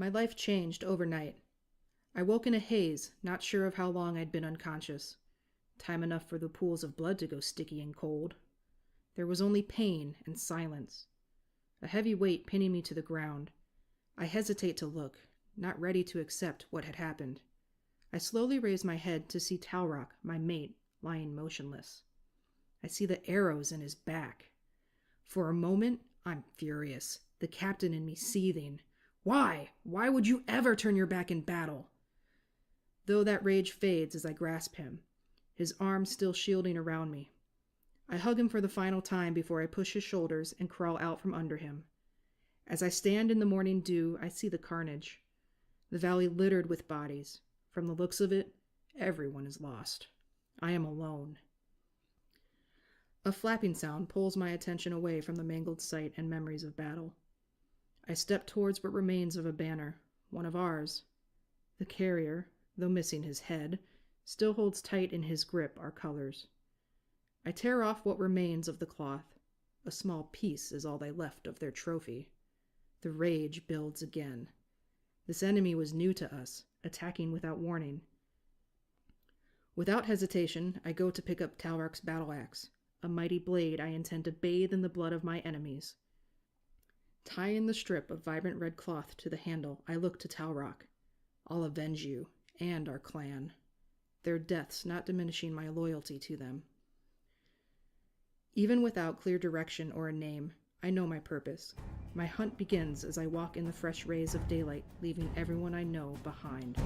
My life changed overnight. I woke in a haze, not sure of how long I'd been unconscious. Time enough for the pools of blood to go sticky and cold. There was only pain and silence. A heavy weight pinning me to the ground. I hesitate to look, not ready to accept what had happened. I slowly raise my head to see Talrock, my mate, lying motionless. I see the arrows in his back. For a moment, I'm furious, the captain in me seething. Why? Why would you ever turn your back in battle? Though that rage fades as I grasp him, his arms still shielding around me. I hug him for the final time before I push his shoulders and crawl out from under him. As I stand in the morning dew, I see the carnage. The valley littered with bodies. From the looks of it, everyone is lost. I am alone. A flapping sound pulls my attention away from the mangled sight and memories of battle. I step towards what remains of a banner, one of ours. The carrier, though missing his head, still holds tight in his grip our colors. I tear off what remains of the cloth. A small piece is all they left of their trophy. The rage builds again. This enemy was new to us, attacking without warning. Without hesitation, I go to pick up Talrock's battle axe, a mighty blade I intend to bathe in the blood of my enemies. Tying the strip of vibrant red cloth to the handle, I look to Talrock. I'll avenge you, and our clan. Their deaths not diminishing my loyalty to them. Even without clear direction or a name, I know my purpose. My hunt begins as I walk in the fresh rays of daylight, leaving everyone I know behind.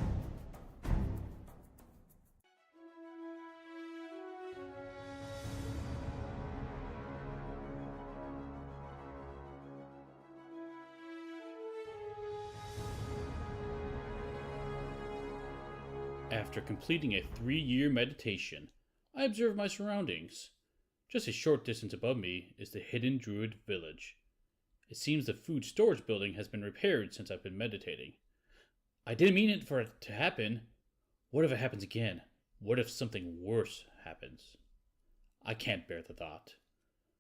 After completing a 3-year meditation, I observe my surroundings. Just a short distance above me is the hidden druid village. It seems the food storage building has been repaired since I've been meditating. I didn't mean it for it to happen. What if it happens again? What if something worse happens? I can't bear the thought.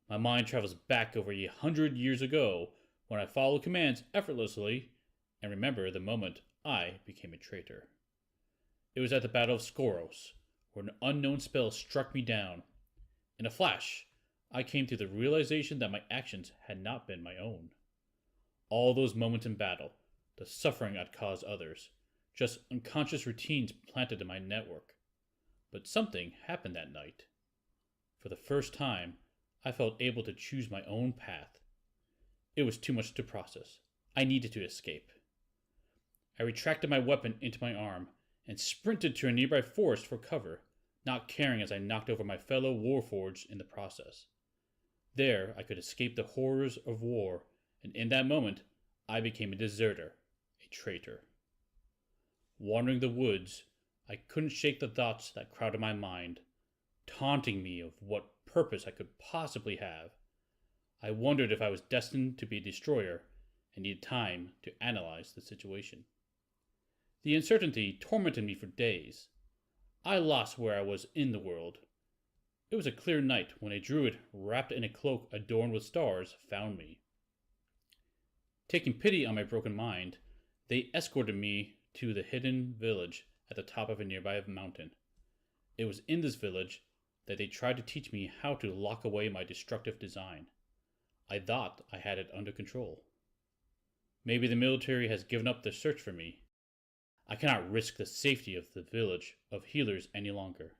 My mind travels back over 100 years ago when I followed commands effortlessly and remember the moment I became a traitor. It was at the Battle of Skoros, where an unknown spell struck me down. In a flash, I came to the realization that my actions had not been my own. All those moments in battle, the suffering I'd caused others, just unconscious routines planted in my network. But something happened that night. For the first time, I felt able to choose my own path. It was too much to process. I needed to escape. I retracted my weapon into my arm and sprinted to a nearby forest for cover, not caring as I knocked over my fellow warforged in the process. There I could escape the horrors of war, and in that moment I became a deserter, a traitor. Wandering the woods, I couldn't shake the thoughts that crowded my mind, taunting me of what purpose I could possibly have. I wondered if I was destined to be a destroyer and needed time to analyze the situation. The uncertainty tormented me for days. I lost where I was in the world. It was a clear night when a druid wrapped in a cloak adorned with stars found me. Taking pity on my broken mind, they escorted me to the hidden village at the top of a nearby mountain. It was in this village that they tried to teach me how to lock away my destructive design. I thought I had it under control. Maybe the military has given up their search for me. I cannot risk the safety of the village of healers any longer.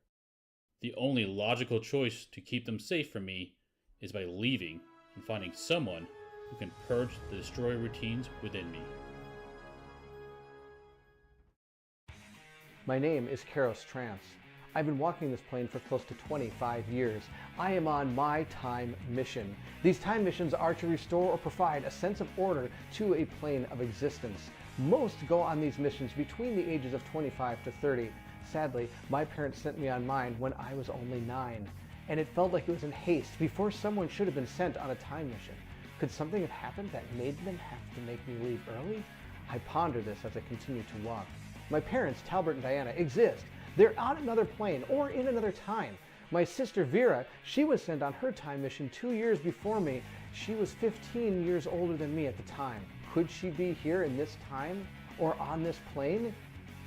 The only logical choice to keep them safe from me is by leaving and finding someone who can purge the destroyer routines within me. My name is Karos Trance. I've been walking this plane for close to 25 years. I am on my time mission. These time missions are to restore or provide a sense of order to a plane of existence. Most go on these missions between the ages of 25 to 30. Sadly, my parents sent me on mine when I was only 9, and it felt like it was in haste before someone should have been sent on a time mission. Could something have happened that made them have to make me leave early? I ponder this as I continue to walk. My parents, Talbert and Diana, exist. They're on another plane or in another time. My sister Vera, she was sent on her time mission 2 years before me. She was 15 years older than me at the time. Could she be here in this time? or on this plane?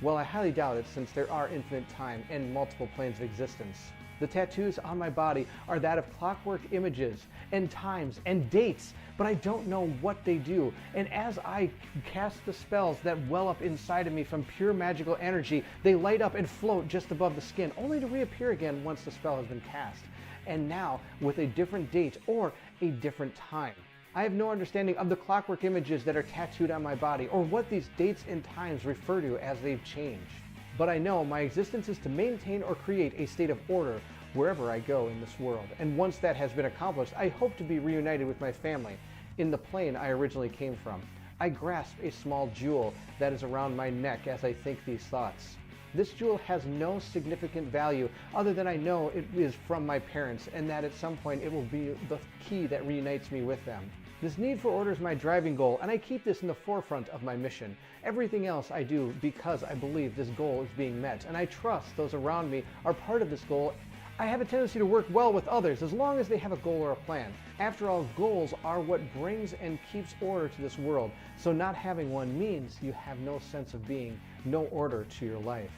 Well, I highly doubt it, since there are infinite time and multiple planes of existence. The tattoos on my body are that of clockwork images and times and dates, but I don't know what they do. And as I cast the spells that well up inside of me from pure magical energy, they light up and float just above the skin, only to reappear again once the spell has been cast. And now with a different date or a different time. I have no understanding of the clockwork images that are tattooed on my body or what these dates and times refer to as they've changed. But I know my existence is to maintain or create a state of order wherever I go in this world. And once that has been accomplished, I hope to be reunited with my family in the plane I originally came from. I grasp a small jewel that is around my neck as I think these thoughts. This jewel has no significant value other than I know it is from my parents, and that at some point it will be the key that reunites me with them. This need for order is my driving goal, and I keep this in the forefront of my mission. Everything else I do because I believe this goal is being met, and I trust those around me are part of this goal. I have a tendency to work well with others as long as they have a goal or a plan. After all, goals are what brings and keeps order to this world, so not having one means you have no sense of being, no order to your life.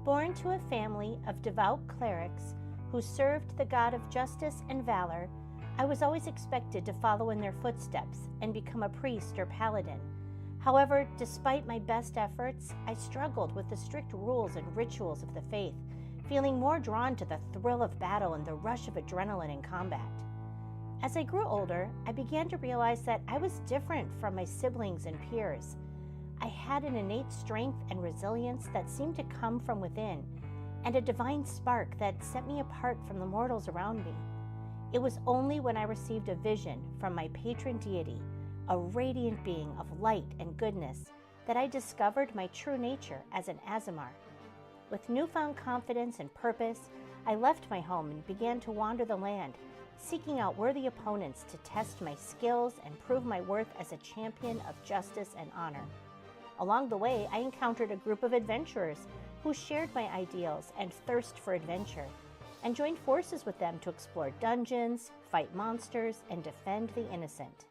Born to a family of devout clerics who served the god of justice and valor, I was always expected to follow in their footsteps and become a priest or paladin. However, despite my best efforts, I struggled with the strict rules and rituals of the faith, feeling more drawn to the thrill of battle and the rush of adrenaline in combat. As I grew older, I began to realize that I was different from my siblings and peers. I had an innate strength and resilience that seemed to come from within, and a divine spark that set me apart from the mortals around me. It was only when I received a vision from my patron deity, a radiant being of light and goodness, that I discovered my true nature as an Aasimar. With newfound confidence and purpose, I left my home and began to wander the land, seeking out worthy opponents to test my skills and prove my worth as a champion of justice and honor. Along the way, I encountered a group of adventurers who shared my ideals and thirst for adventure, and joined forces with them to explore dungeons, fight monsters, and defend the innocent.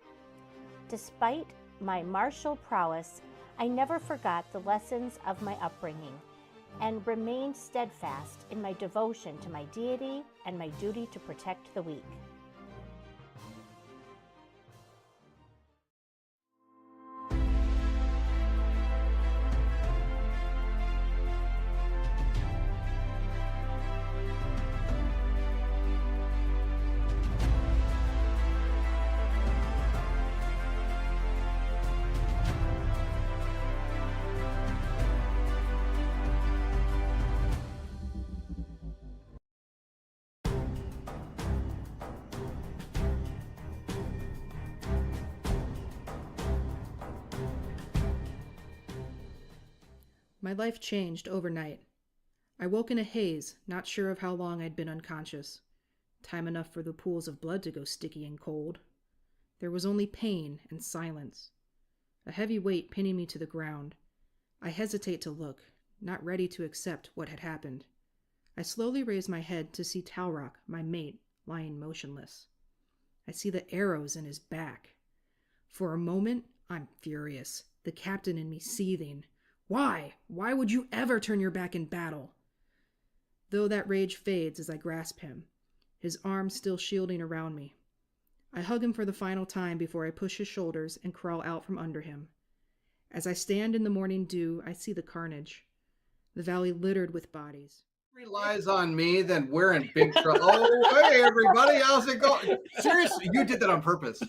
Despite my martial prowess, I never forgot the lessons of my upbringing and remained steadfast in my devotion to my deity and my duty to protect the weak. My life changed overnight. I woke in a haze, not sure of how long I'd been unconscious. Time enough for the pools of blood to go sticky and cold. There was only pain and silence. A heavy weight pinning me to the ground. I hesitate to look, not ready to accept what had happened. I slowly raise my head to see Talrock, my mate, lying motionless. I see the arrows in his back. For a moment, I'm furious, the captain in me seething. Why? Why would you ever turn your back in battle? Though that rage fades as I grasp him, his arms still shielding around me. I hug him for the final time before I push his shoulders and crawl out from under him. As I stand in the morning dew, I see the carnage. The valley littered with bodies. Relies on me, then we're in big trouble. Oh, hey, everybody, how's it going? Seriously, you did that on purpose.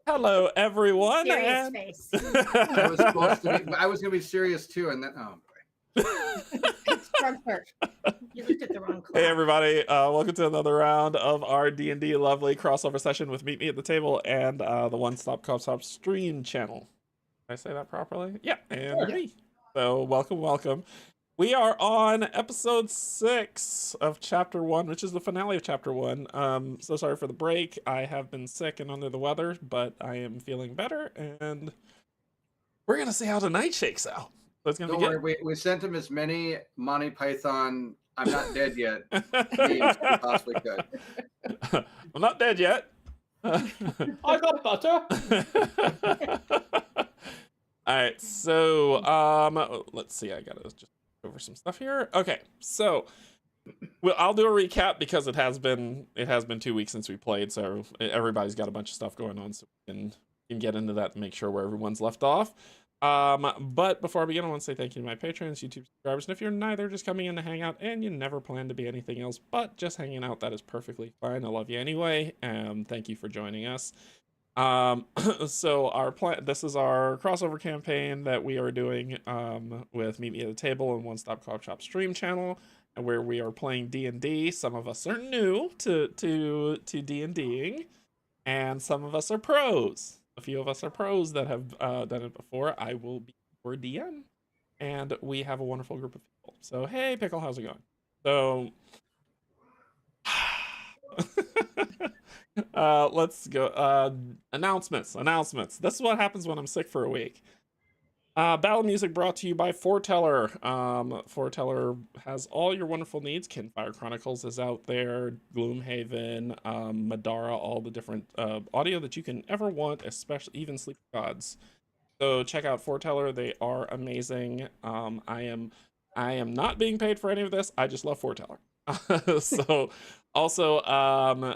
Hello, everyone. Serious face. I was supposed to be, I was going to be serious too, and then, oh boy. It's Frankfurt. You looked at the wrong clock. Hey, everybody. Welcome to another round of our D&D lovely crossover session with Meet Me at the Table and the One Stop Cop Stop stream channel. Did I say that properly? Yeah, and me. So welcome. We are on episode 6 of chapter 1, which is the finale of chapter 1. So sorry for the break. I have been sick and under the weather, but I am feeling better, and we're gonna see how tonight shakes out. So it's gonna Don't be worry, we sent him as many Monty Python "I'm not dead yet" memes as we possibly could. I'm not dead yet. I got butter. All right, so let's see. I gotta just over some stuff here. Okay, so well, I'll do a recap because it has been 2 weeks since we played, so everybody's got a bunch of stuff going on, so we can get into that and make sure where everyone's left off. But before I begin, I want to say thank you to my patrons, YouTube subscribers, and if you're neither, just coming in to hang out and you never plan to be anything else but just hanging out, that is perfectly fine. I love you anyway. Thank you for joining us. So our plan, this is our crossover campaign that we are doing with Meet Me at the Table and One Stop Coffee Shop stream channel, where we are playing D&D. Some of us are new to D&Ding, and some of us are pros. A few of us are pros that have done it before. I will be your DM, and we have a wonderful group of people. So hey, Pickle, how's it going? So let's go. Announcements. This is what happens when I'm sick for a week. Battle music brought to you by Foreteller. Foreteller has all your wonderful needs. Kinfire Chronicles is out there. Gloomhaven, Madara, all the different audio that you can ever want, especially even Sleep Gods. So check out Foreteller. They are amazing. I am not being paid for any of this. I just love Foreteller. So also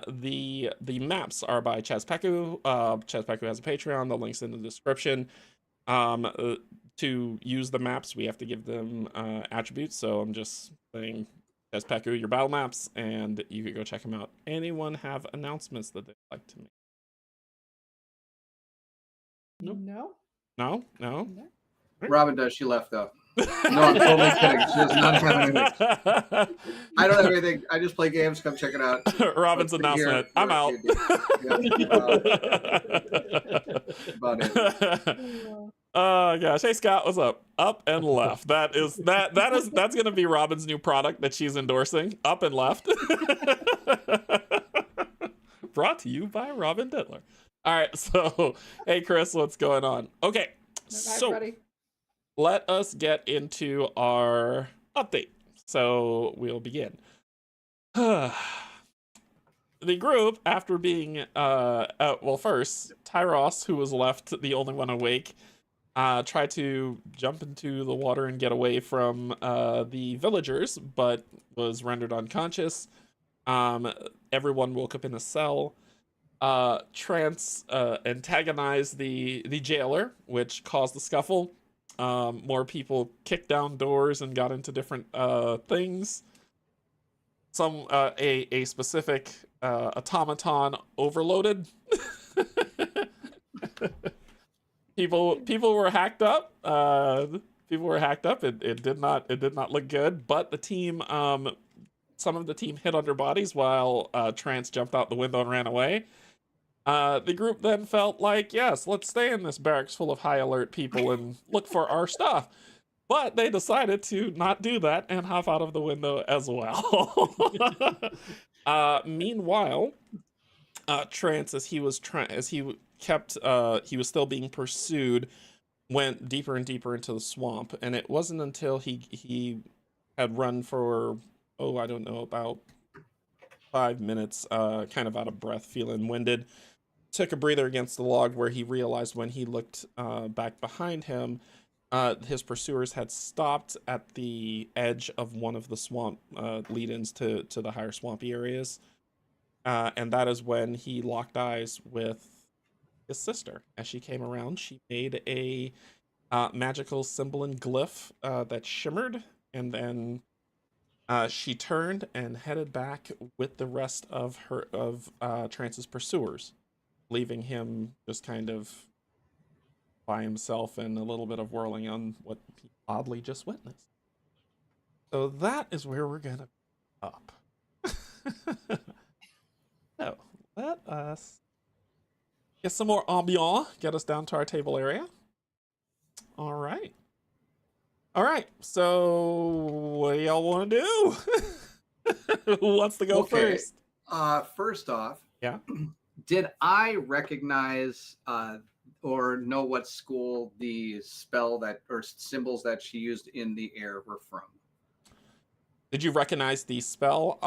the maps are by Chazpeku. Chazpeku has a Patreon. The link's in the description. To use the maps, we have to give them attributes. So I'm just saying, Chazpeku, your battle maps, and you could go check them out. Anyone have announcements that they'd like to make? Nope. No. Robin does. She left though. No, I'm totally kidding. She does not have anything. I don't have anything. I just play games. Come check it out. Robin's announcement. I'm out. About it. Oh gosh. Hey Scott, what's up? Up and left. That's gonna be Robin's new product that she's endorsing. Up and left. Brought to you by Robin Dittler. All right, so hey Chris, what's going on? Okay, so let us get into our update. So we'll begin. The group, after being first, Tyros, who was left the only one awake, tried to jump into the water and get away from the villagers, but was rendered unconscious. Everyone woke up in a cell. Trance antagonized the jailer, which caused the scuffle. More people kicked down doors and got into different things. Some a specific automaton overloaded. People were hacked up. It did not look good. But the team, some of the team hid under bodies while Trance jumped out the window and ran away. The group then felt like, yes, let's stay in this barracks full of high alert people and look for our stuff. But they decided to not do that and hop out of the window as well. Meanwhile, Trance, he was still being pursued, went deeper and deeper into the swamp, and it wasn't until he had run for I don't know, about 5 minutes, kind of out of breath, feeling winded, took a breather against the log, where he realized when he looked back behind him, his pursuers had stopped at the edge of one of the swamp lead-ins to the higher swampy areas. And that is when he locked eyes with his sister. As she came around, she made a magical symbol and glyph that shimmered, and then she turned and headed back with the rest of Trance's pursuers, leaving him just kind of by himself and a little bit of whirling on what he oddly just witnessed. So that is where we're gonna be up. So let us get some more ambiance, get us down to our table area. All right. All right. So what do y'all want to do? Who wants to go Okay. first? First off, Yeah. did I recognize or know what school the spell that or symbols that she used in the air were from? Did you recognize the spell?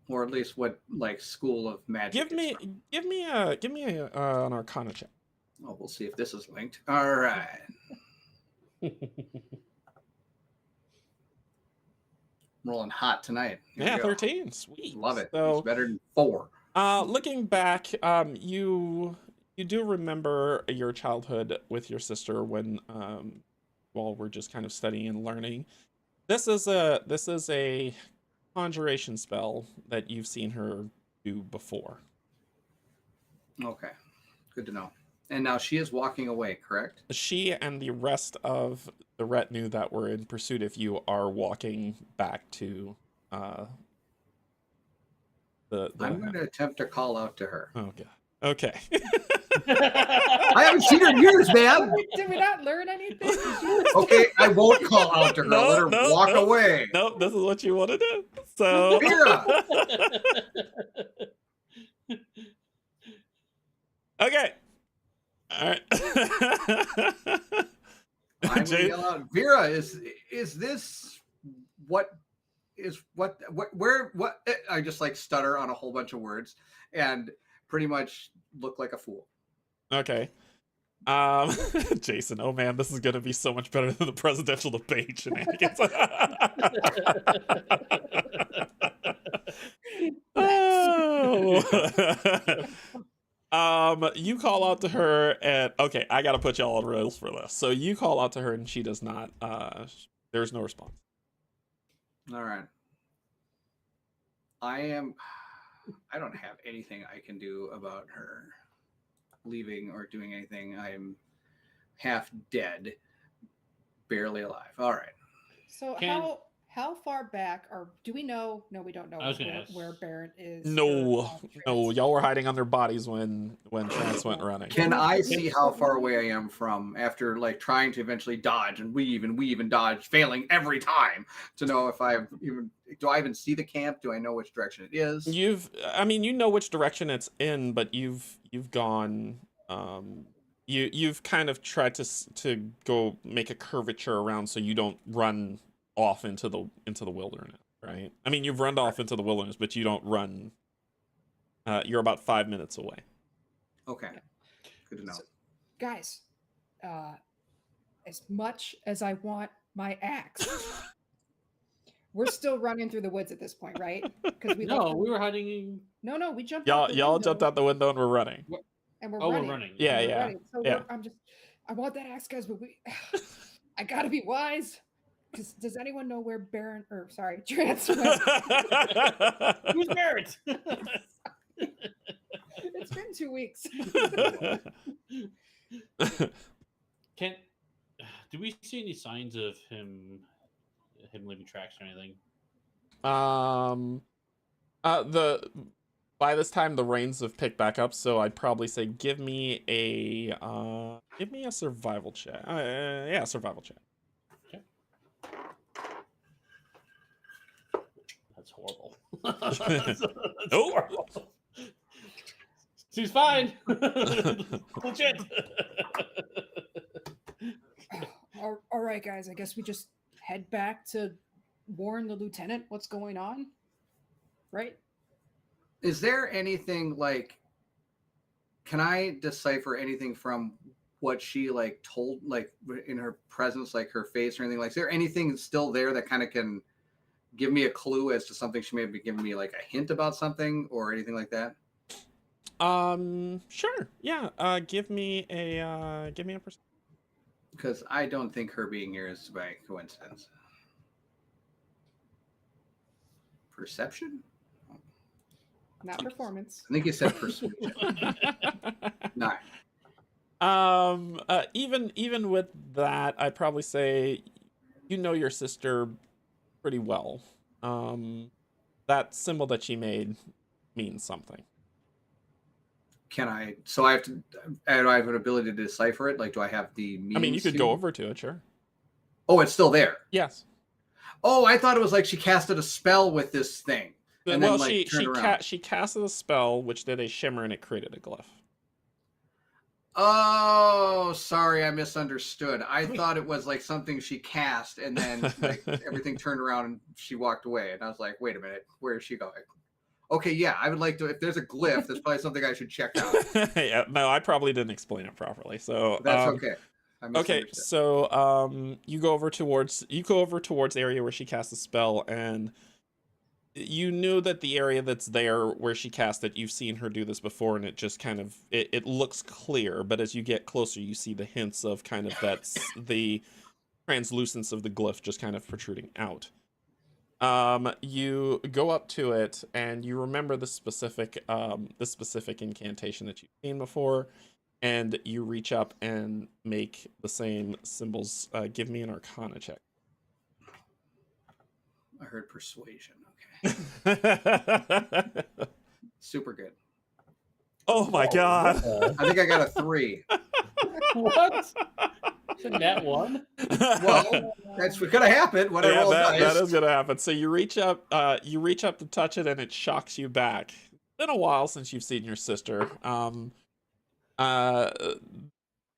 Or at least what like school of magic Give it's me from? give me an Arcana check. Oh, we'll see if this is linked. All right. I'm rolling hot tonight. Here we Yeah, go. 13. Sweet. Love it. So, It's better than 4. looking back, you do remember your childhood with your sister when while we're just kind of studying and learning. This is a conjuration spell that you've seen her do before. Okay. Good to know. And now she is walking away, correct? She and the rest of the retinue that were in pursuit of you are walking back to the I'm going to attempt to call out to her. Oh god. Okay. I haven't seen her in years, man. Did we not learn anything? Okay, I won't call out to her. I'll let her walk away. Nope, this is what you want to do. So Vera! Okay. All right. I'm gonna yell out, Vera, is this what where I just like stutter on a whole bunch of words and pretty much look like a fool. Okay. Jason, oh man, this is gonna be so much better than the presidential debate shenanigans. You call out to her and okay, I gotta put y'all on rails for this. So you call out to her and she does not there's no response. All right. I don't have anything I can do about her leaving or doing anything. I'm half dead, barely alive. All right. So how far back, or do we know? No, we don't know where Baron is. No, y'all were hiding under bodies when Trance went running. Can I see how far away I am from after like trying to eventually dodge and weave and dodge, failing every time to know if do I even see the camp? Do I know which direction it is? You know which direction it's in, but you've gone you've kind of tried to go make a curvature around so you don't run off into the wilderness, right? I mean, you've run off into the wilderness, but you don't run. You're about 5 minutes away. Okay, good to know. So, guys, as much as I want my axe, we're still running through the woods at this point, right? Because we were hiding. No, we jumped. Y'all jumped out the window and we're running. And we're running. We're running. Yeah. Running. So I want that axe, guys, but I gotta be wise. Does anyone know where Baron, Trance went? Who's Baron? It's been 2 weeks. Do we see any signs of him leaving tracks or anything? By this time the rains have picked back up, so I'd probably say give me a survival check. Survival check. That's horrible. Horrible. She's fine. Legit. All right, guys. I guess we just head back to warn the lieutenant what's going on. Right? Is there anything like? Can I decipher anything from what she like told, like in her presence, like her face or anything? Like, is there anything still there that kind of can give me a clue as to something she may be giving me, like a hint about something or anything like that? Sure. Yeah. Give me a percent. Because I don't think her being here is by coincidence. Perception? Not performance. I think you said persuasion. 9. Even with that, I'd probably say you know your sister pretty well. That symbol that she made means something. So I have to, do I have an ability to decipher it? Like, do I have the means? I mean, you could go over to it, sure. Oh, it's still there. Yes. Oh, I thought it was like she casted a spell with this thing. And Well, then, like, turned around. she casted a spell which did a shimmer and it created a glyph. Oh, sorry, I misunderstood. I thought it was like something she cast and then like everything turned around and she walked away. And I was like, wait a minute, where is she going? Okay, yeah, I would like to. If there's a glyph, that's probably something I should check out. Yeah, no, I probably didn't explain it properly. So That's okay. Okay, so you go over towards the area where she cast the spell, and you knew that the area that's there where she cast it, you've seen her do this before, and it just kind of it looks clear, but as you get closer, you see the hints of kind of the translucence of the glyph just kind of protruding out. You go up to it, and you remember the specific incantation that you've seen before, and you reach up and make the same symbols. Give me an Arcana check. I heard persuasion. Okay. Super good. Oh my god. I think I got a 3. What? Isn't that one? Well, that's gonna happen when I roll dice. That is gonna happen. So you reach up to touch it, and it shocks you back. It's been a while since you've seen your sister.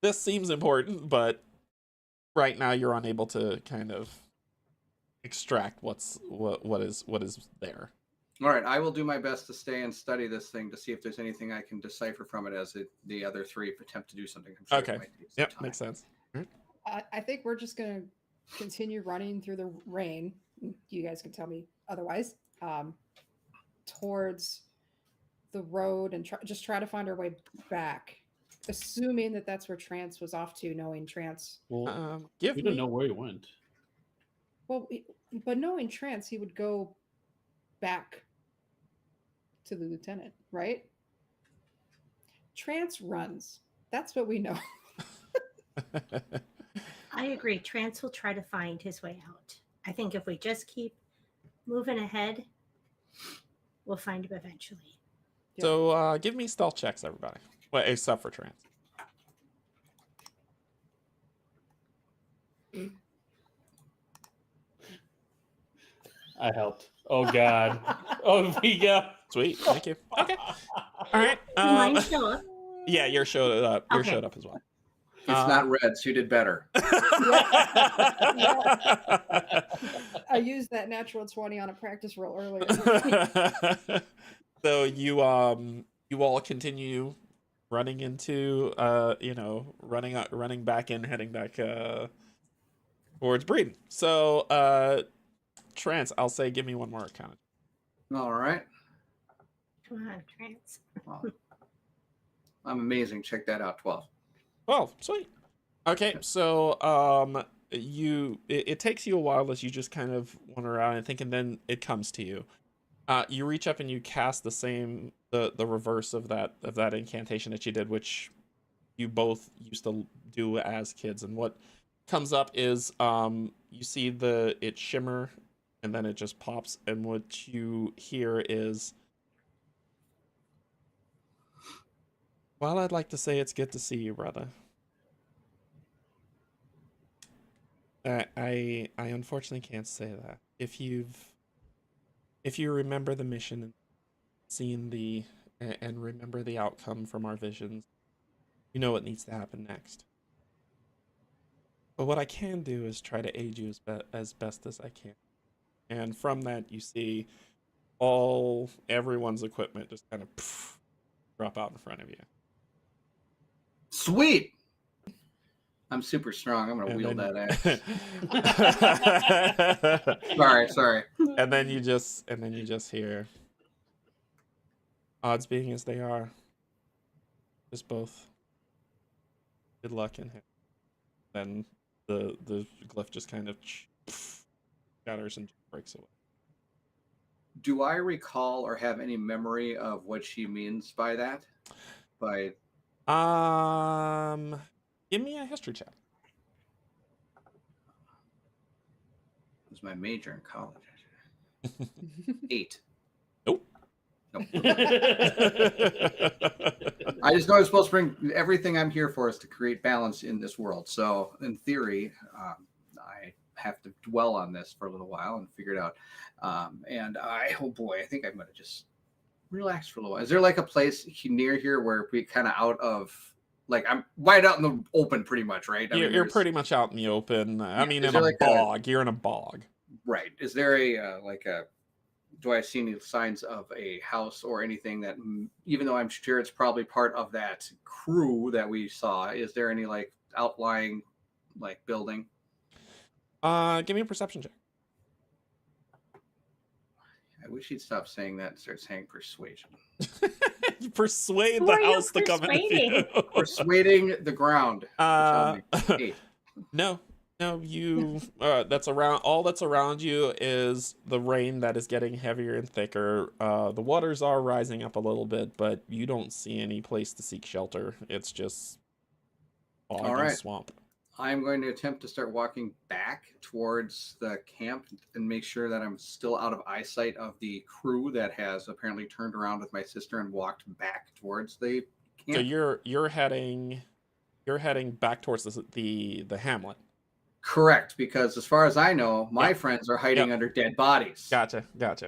This seems important, but right now you're unable to kind of extract what is there. All right, I will do my best to stay and study this thing to see if there's anything I can decipher from it as the other 3 attempt to do something. I'm sure Okay. Yep, makes sense. I think we're just going to continue running through the rain. You guys can tell me otherwise. Towards the road and try to find our way back, assuming that that's where Trance was off to, knowing Trance. Well, we don't know where he went. Well, but knowing Trance, he would go back to the lieutenant, right? Trance runs. That's what we know. I agree. Trance will try to find his way out. I think if we just keep moving ahead, we'll find him eventually. So give me stealth checks, everybody. Well, except for Trance. I helped. Oh God. Oh, we got. Sweet. Thank you. Okay. All right. Mine show up. Yeah, you're showed up. You're Okay. showed up as well. It's not red, so you did better. I used that natural 20 on a practice roll earlier. So you all continue running into running back in, heading back towards Bredon. So Trance, I'll say give me one more Arcana. All right. Come on, Trance. Well, I'm amazing. Check that out. 12. Oh, sweet. Okay, so it takes you a while as you just kind of wander around and think, and then it comes to you. You reach up and you cast the reverse of that incantation that you did, which you both used to do as kids. And what comes up is you see it shimmer, and then it just pops, and what you hear is, well, I'd like to say it's good to see you, brother. I unfortunately can't say that. If you remember the mission and seen and remember the outcome from our visions, you know what needs to happen next. But what I can do is try to aid you as best as I can. And from that, you see everyone's equipment just kind of drop out in front of you. Sweet. I'm super strong. I'm gonna wield that axe. Sorry. And then you just hear, odds being as they are, just both good luck in him. Then the glyph just kind of shatters and breaks away. Do I recall or have any memory of what she means by that? Give me a history check. It was my major in college. 8. Nope. I just know I'm supposed to bring everything I'm here for is to create balance in this world. So in theory, I have to dwell on this for a little while and figure it out. And oh boy, I think I'm gonna just relax for a little while. Is there like a place near here where we kind of out of like I'm right out in the open, pretty much, right? I mean, You're pretty much out in the open. I mean, is in there a like bog. You're in a bog. right? Is there a like a do I see any signs of a house or anything that, even though I'm sure it's probably part of that crew that we saw, is there any like outlying like building? Give me a perception check. I wish he'd stop saying that and start saying persuasion. You persuade Who the are you house to come in with persuading? you. Persuading the ground. Eight. No, you that's around, all that's around you is the rain that is getting heavier and thicker. The waters are rising up a little bit, but you don't see any place to seek shelter. It's just bog All and right. swamp. I'm going to attempt to start walking back towards the camp and make sure that I'm still out of eyesight of the crew that has apparently turned around with my sister and walked back towards the camp. So you're heading back towards the hamlet. Correct, because as far as I know, my friends are hiding under dead bodies. Gotcha.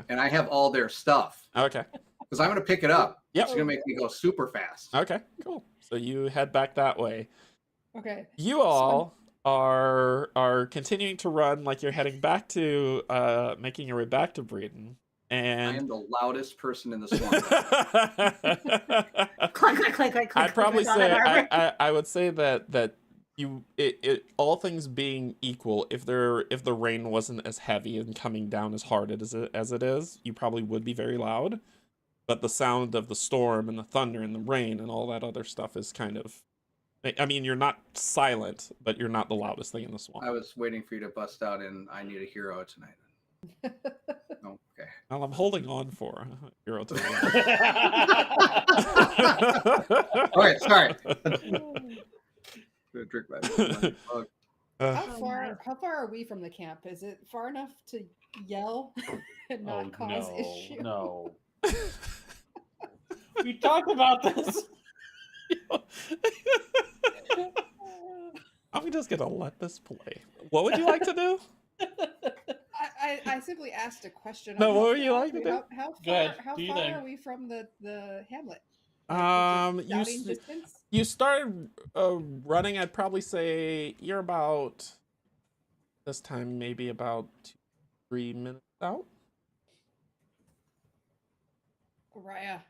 And I have all their stuff. Okay. Because I'm going to pick it up. Yep. It's going to make me go super fast. Okay, cool. So you head back that way. Okay. You all are continuing to run like you're heading back to making your way back to Bredon. I And am the loudest person in the swamp. Clank, clank, clank, clank, I'd probably clank, say clank, clank. I would say that it all things being equal, if the rain wasn't as heavy and coming down as hard as it is, you probably would be very loud. But the sound of the storm and the thunder and the rain and all that other stuff is kind of, I mean, you're not silent, but you're not the loudest thing in the swamp. I was waiting for you to bust out and I need a hero tonight. Okay. Well, I'm holding on for a hero tonight. All right, sorry. Gonna drink my mug. How far are we from the camp? Is it far enough to yell and not cause issue? No. We talked about this. I'm just gonna let this play. What would you like to do? I simply asked a question. No, on what how would you far like to we- do? How Go ahead, far, how do your far thing. are we from the hamlet? You Distance? you started running. I'd probably say you're about this time, maybe about 3 minutes out. Raya.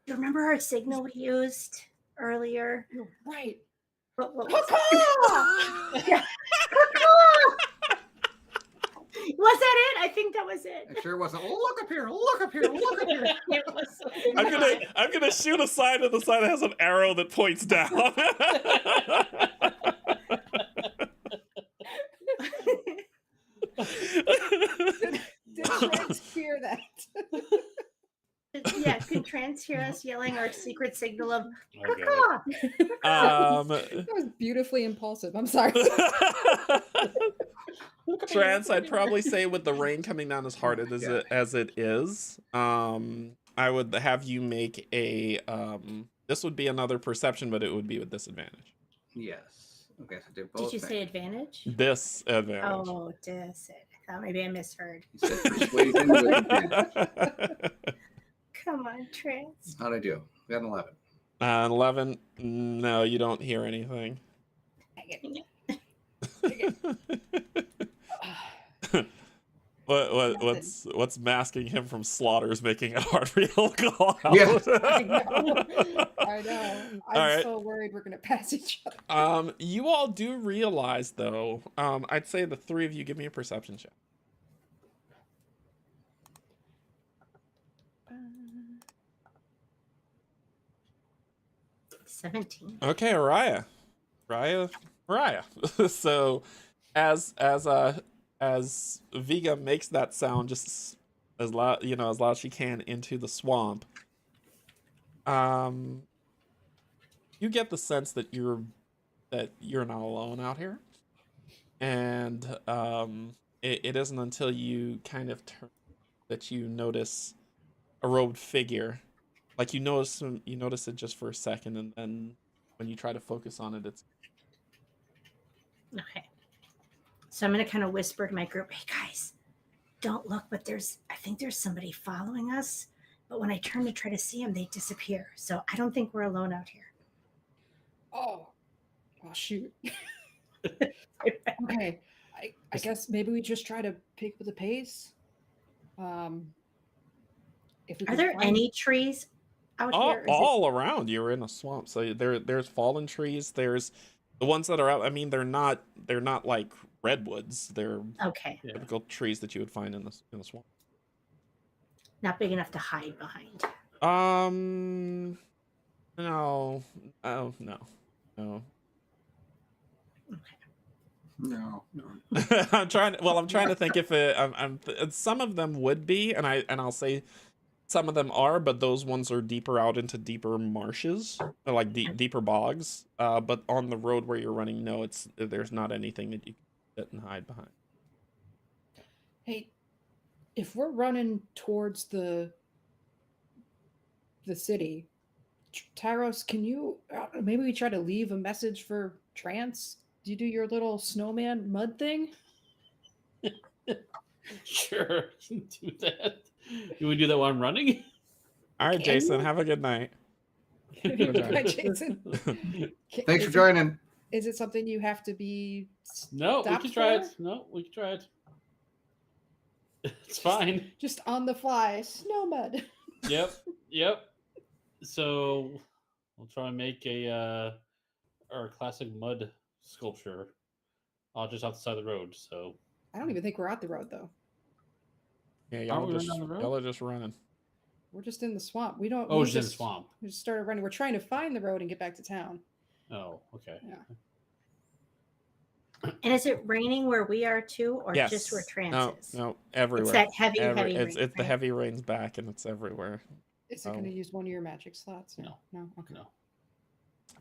You remember our signal we used earlier? You're right. What was it? Yeah. Was that it? I think that was it. It sure wasn't. Look up here! Look up here! Look up here! It was I'm gonna shoot a sign, and the sign has an arrow that points down. Did Trent hear that? Yeah, could Trans hear us yelling our secret signal of Okay. caw? That was beautifully impulsive. I'm sorry. Trance, I'd probably say with the rain coming down as hard as it is, I would have you make a this would be another perception, but it would be with disadvantage. Yes. Okay, so do both. Did you say advantage? Disadvantage. Oh, dis it. I thought maybe I misheard. You said persuasion with advantage. Come on, Trans. How'd I do? We got an 11. 11. No, you don't hear anything. What's masking him from slaughters, making it hard for you to call out? Yeah. I know. I'm right. so worried we're gonna pass each other. You all do realize, though, I'd say the three of you give me a perception check. 17. Okay, Araya. So, as Viga makes that sound just as loud, as loud as she can into the swamp, you get the sense that you're not alone out here, and it isn't until you kind of turn that you notice a robed figure. Like you notice it just for a second, and then when you try to focus on it, it's Okay. So I'm going to kind of whisper to my group, hey guys, don't look, but I think there's somebody following us. But when I turn to try to see them, they disappear. So I don't think we're alone out here. Oh shoot. Okay. I guess maybe we just try to pick up the pace. If we Are could there find- any trees out here? All around, you're in a swamp. So there's fallen trees. There's the ones that are out. I mean, they're not like redwoods. They're Okay. Yeah. typical trees that you would find in the swamp. Not big enough to hide behind. No. Oh, no. No, no. I'm trying to think if some of them would be, and I'll say some of them are, but those ones are deeper out into deeper marshes, or like deeper bogs. But on the road where you're running, no, there's not anything that you can sit and hide behind. Hey, if we're running towards the city, Tyros, can you maybe we try to leave a message for Trance? Do you do your little snowman mud thing? Sure, do that. Do we do that while I'm running? All right, Can Jason, you? have a good night. Hi, Jason. Thanks for joining. Is it something you have to be? No, we stopped can try it. for? No, we can try it. It's fine. Just on the fly, snow mud. Yep. So we'll try and make our classic mud sculpture, just off the side of the road. So I don't even think we're out the road though. Yeah, Aren't we running down the road? y'all are just running. We're just in the swamp. We don't. Oh, we just in the swamp. We just started running. We're trying to find the road and get back to town. Oh, okay. And is it raining where we are too, or Yes. just where Trance is? No, everywhere. It's that heavy rain. It's the right? heavy rain's back, and it's everywhere. Is it going to use one of your magic slots? Or? No. No. Okay.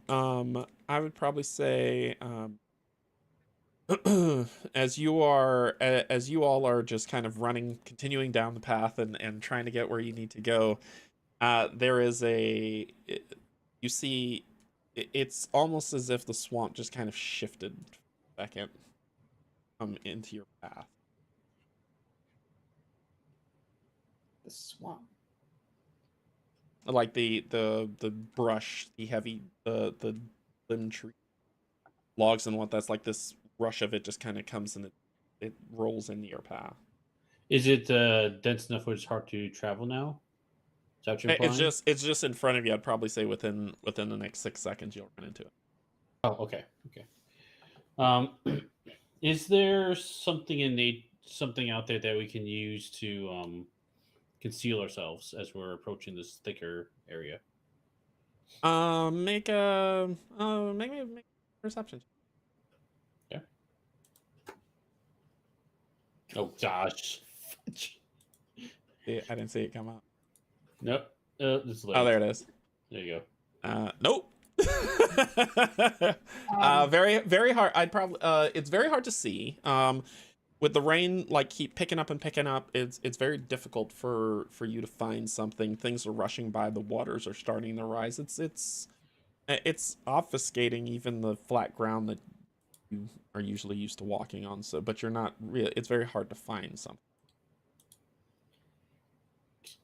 No. I would probably say, as you all are just kind of continuing down the path and trying to get where you need to go, there is you see, it's almost as if the swamp just kind of shifted back into your path. The swamp. Like the brush, the heavy, the limb tree logs and what that's like, this rush of it just kind of comes and it rolls into your path. Is it dense enough where it's hard to travel now? Is that what you're implying? It's just in front of you. I'd probably say within the next 6 seconds you'll run into it. Oh, okay. Is there something out there that we can use to conceal ourselves as we're approaching this thicker area? Make a perception. Yeah. Oh gosh. See, I didn't see it come up. Nope. This is late. Oh, there it is. There you go. Nope. Very, very hard. It's very hard to see. With the rain keep picking up, it's very difficult for you to find something. Things are rushing by. The waters are starting to rise. It's obfuscating even the flat ground that you are usually used to walking on. So, but you're not really. It's very hard to find something.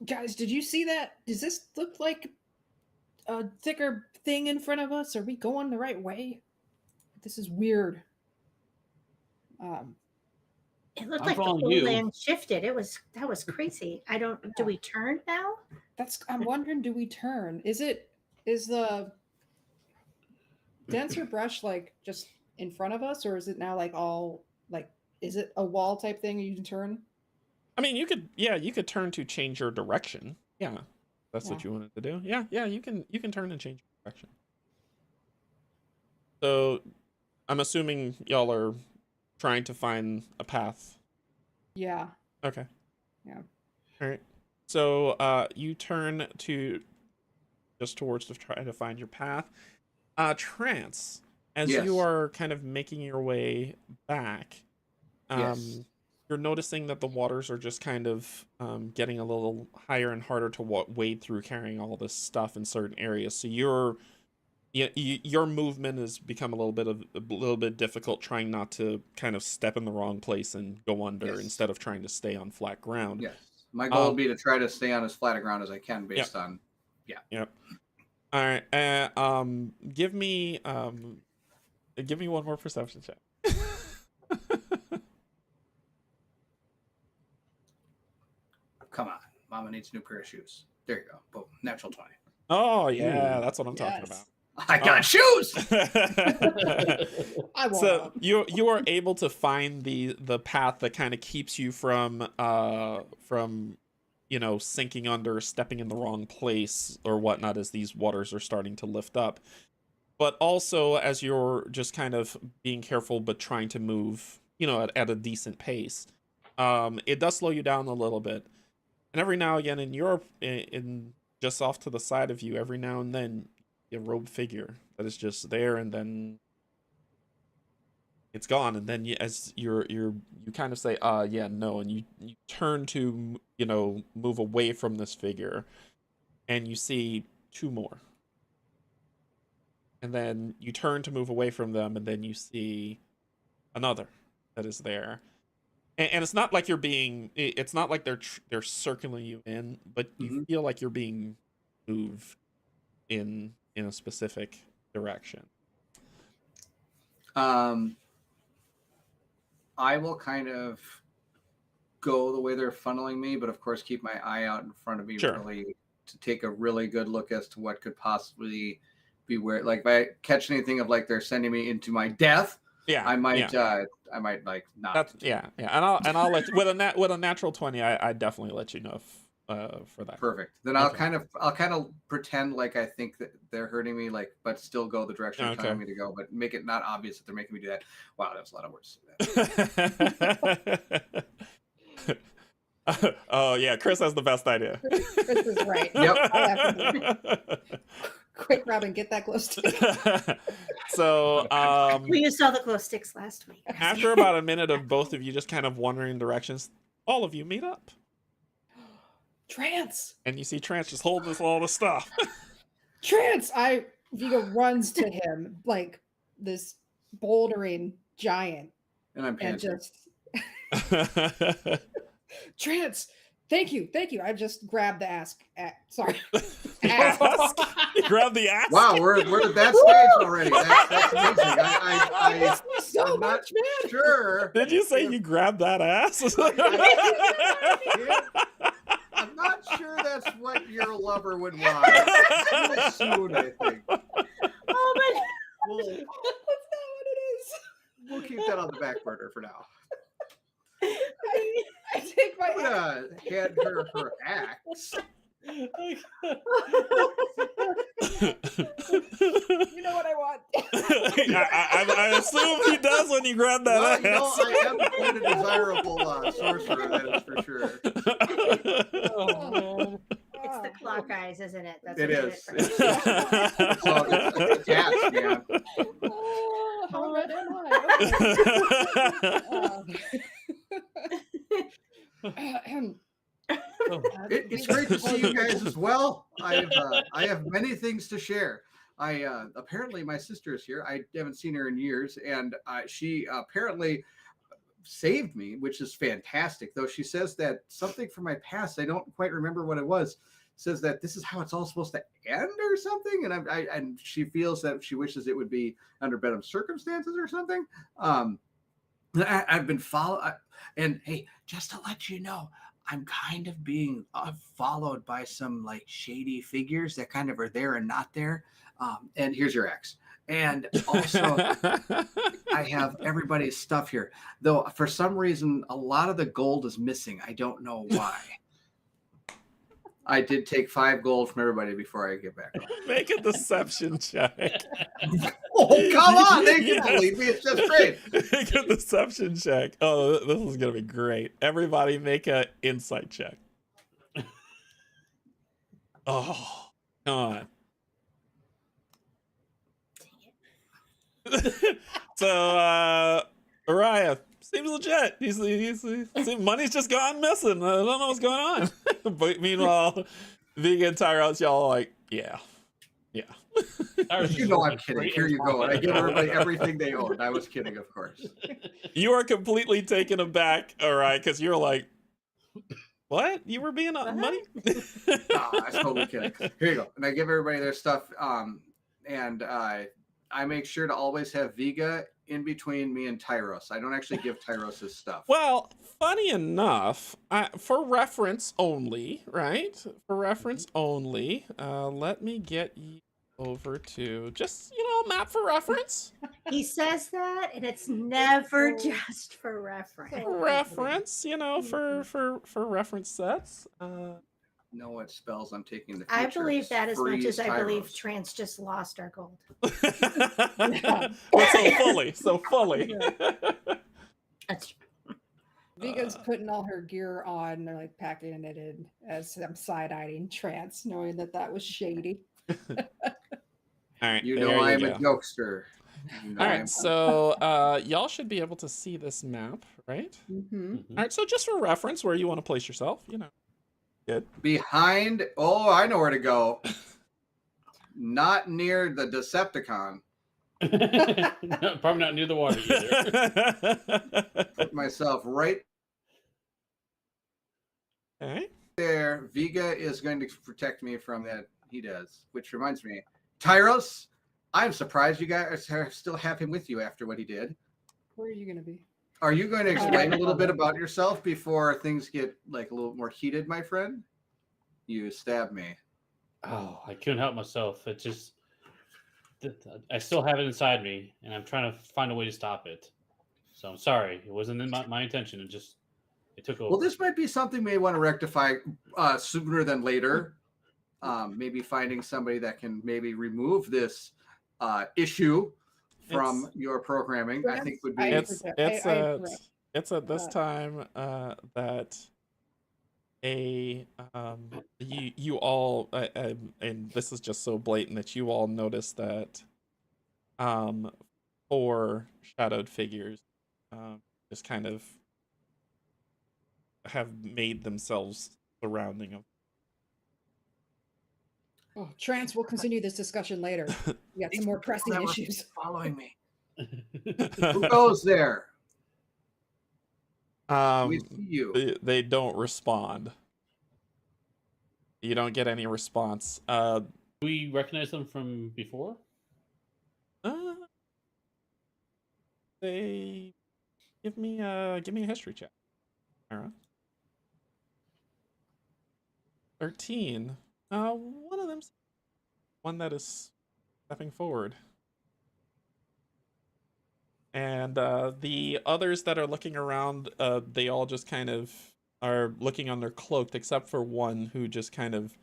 Guys, did you see that? Does this look like a thicker thing in front of us? Are we going the right way? This is weird. It looked I'm like the following whole you. land shifted. That was crazy. Do we turn now? I'm wondering, do we turn? Is the denser brush just in front of us, or is it now is it a wall type thing you can turn? I mean, you could turn to change your direction. Yeah, that's what you wanted to do. Yeah, you can turn and change your direction. So, I'm assuming y'all are trying to find a path. Yeah. Okay. Yeah. All right. So, you turn towards to try to find your path. Trance, as Yes. you are kind of making your way back, Yes. you're noticing that the waters are just kind of getting a little higher and harder to wade through, carrying all this stuff in certain areas. So your movement has become a little bit difficult, trying not to kind of step in the wrong place and go under instead of trying to stay on flat ground. Yes, my goal would be to try to stay on as flat a ground as I can, based on. Yep. All right. Give me one more perception check. Come on, Mama needs a new pair of shoes. There you go. Boom. Natural 20. Oh yeah, that's what I'm talking about. I got shoes. I won't. So you are able to find the path that kind of keeps you from sinking under, stepping in the wrong place or whatnot as these waters are starting to lift up. But also as you're just kind of being careful but trying to move, at a decent pace, it does slow you down a little bit. And every now and again in just off to the side of you, every now and then a robed figure that is just there, and then it's gone, and then you kind of say no, and you turn to move away from this figure, and you see two more, and then you turn to move away from them, and then you see another that is there, and it's not like it's not like they're circling you in, but you feel like you're being moved in a specific direction. I will kind of go the way they're funneling me, but of course keep my eye out in front of me, really, to take a really good look as to what could possibly be where. Like if I catch anything of like they're sending me into my death, I might like not. And I'll let you, with a natural 20, I definitely let you know for that. Perfect. Then I'll kind of pretend like I think that they're hurting me, like, but still go the direction they're telling me to go, but make it not obvious that they're making me do that. Wow, that's a lot of words. Oh yeah, Chris has the best idea. Chris is right. Yep. Quick, Robin, get that glow stick. So we used all the glow sticks last week. After about a minute of both of you just kind of wandering directions, all of you meet up. Trance. And you see Trance just holding this all the stuff. Trance! Vigo runs to him like this bouldering giant. And I'm panting. Trance! Thank you. I just grabbed the ask. Sorry. Ask. You grabbed the ask? Wow, we're at that stage already. That's amazing. I'm not sure. Did you say you grabbed that ass? I'm not sure that's what your lover would want. Really soon, I think. Oh my God. That's not what it is. We'll keep that on the back burner for now. I take my hand her axe. You know what I want. I assume he does when you grab that ass. I am quite a desirable sorcerer, that is for sure. It's the clock eyes, isn't it? That's it what is. It's attached, man. How red am I? It's great to see you guys as well. I have many things to share. Apparently my sister is here. I haven't seen her in years, and she apparently saved me, which is fantastic. Though she says that something from my past, I don't quite remember what it was, says that this is how it's all supposed to end or something, and she feels that she wishes it would be under better circumstances or something. I've been and hey, just to let you know, I'm kind of being followed by some like shady figures that kind of are there and not there. And here's your ex. And also, I have everybody's stuff here. Though for some reason, a lot of the gold is missing. I don't know why. I did take 5 gold from everybody before I get back on. Make a deception check. Oh, come on. They can believe me. It's just great. Make a deception check. Oh, this is going to be great. Everybody make an insight check. Oh, come on. So, Araya, seems legit. He's money's just gone missing. I don't know what's going on. But meanwhile, the entire house, y'all are like, yeah, Yeah. You know I'm kidding. Here you go. And I give everybody everything they own. I was kidding, of course. You are completely taken aback, all right, because you're like, what? You were being money? No, I was totally kidding. Here you go. And I give everybody their stuff. And I make sure to always have Viga in between me and Tyros. I don't actually give Tyros his stuff. Well, funny enough, for reference only, right? For reference only, let me get you over to just, map for reference. He says that, and it's never just for reference. For reference, for reference sets. Know what spells I'm taking the future. I believe that as much as I believe Tyros. Trance just lost our gold. Well, so fully. That's Viga's putting all her gear on. They're like packing it in as I'm side-eyeing Trance, knowing that was shady. All right, You know I am a jokester. All right, so y'all should be able to see this map, right? Mm-hmm. All right, so just for reference, where you want to place yourself, Good. Behind, I know where to go. Not near the Decepticon. No, probably not near the water either. Put myself right Okay. there. Viga is going to protect me from that. He does. Which reminds me, Tyros, I'm surprised you guys still have him with you after what he did. Where are you going to be? Are you going to explain a little bit about yourself before things get like a little more heated, my friend? You stabbed me. Oh, I couldn't help myself. It just, I still have it inside me, and I'm trying to find a way to stop it. So I'm sorry. It wasn't in my intention. It took over. Well, this might be something we want to rectify sooner than later. Maybe finding somebody that can maybe remove this issue from your programming, I think would be. It's at this time that you all and this is just so blatant that you all notice that 4 shadowed figures just kind of have made themselves surrounding them. Oh, Trance, we'll continue this discussion later. We got some more pressing issues. Following me. Who goes there? We see you. They don't respond. You don't get any response. Do we recognize them from before? They give me a history check. Aaron. 13. One of them's one that is stepping forward. And the others that are looking around, they all just kind of are looking on their cloak, except for one who just kind of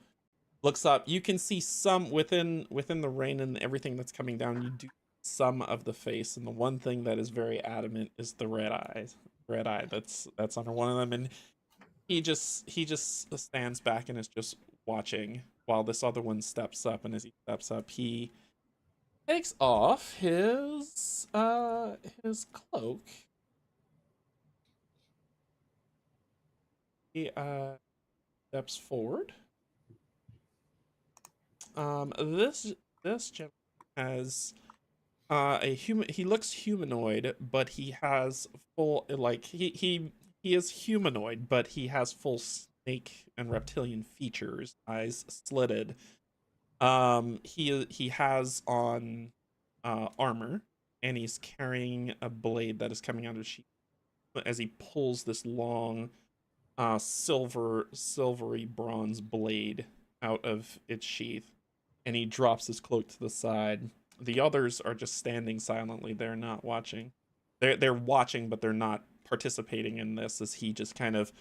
looks up. You can see some within the rain and everything that's coming down. You do some of the face, and the one thing that is very adamant is the red eye that's under one of them, and he just stands back and is just watching while this other one steps up. And as he steps up, he takes off his cloak. He steps forward. This gentleman has a human. He looks humanoid, but he has full he is humanoid, but he has full snake and reptilian features, eyes slitted. He has on armor, and he's carrying a blade that is coming out of his sheath as he pulls this long silvery bronze blade out of its sheath, and he drops his cloak to the side. The others are just standing silently. They're not watching. They're watching, but they're not participating in this, as he just kind of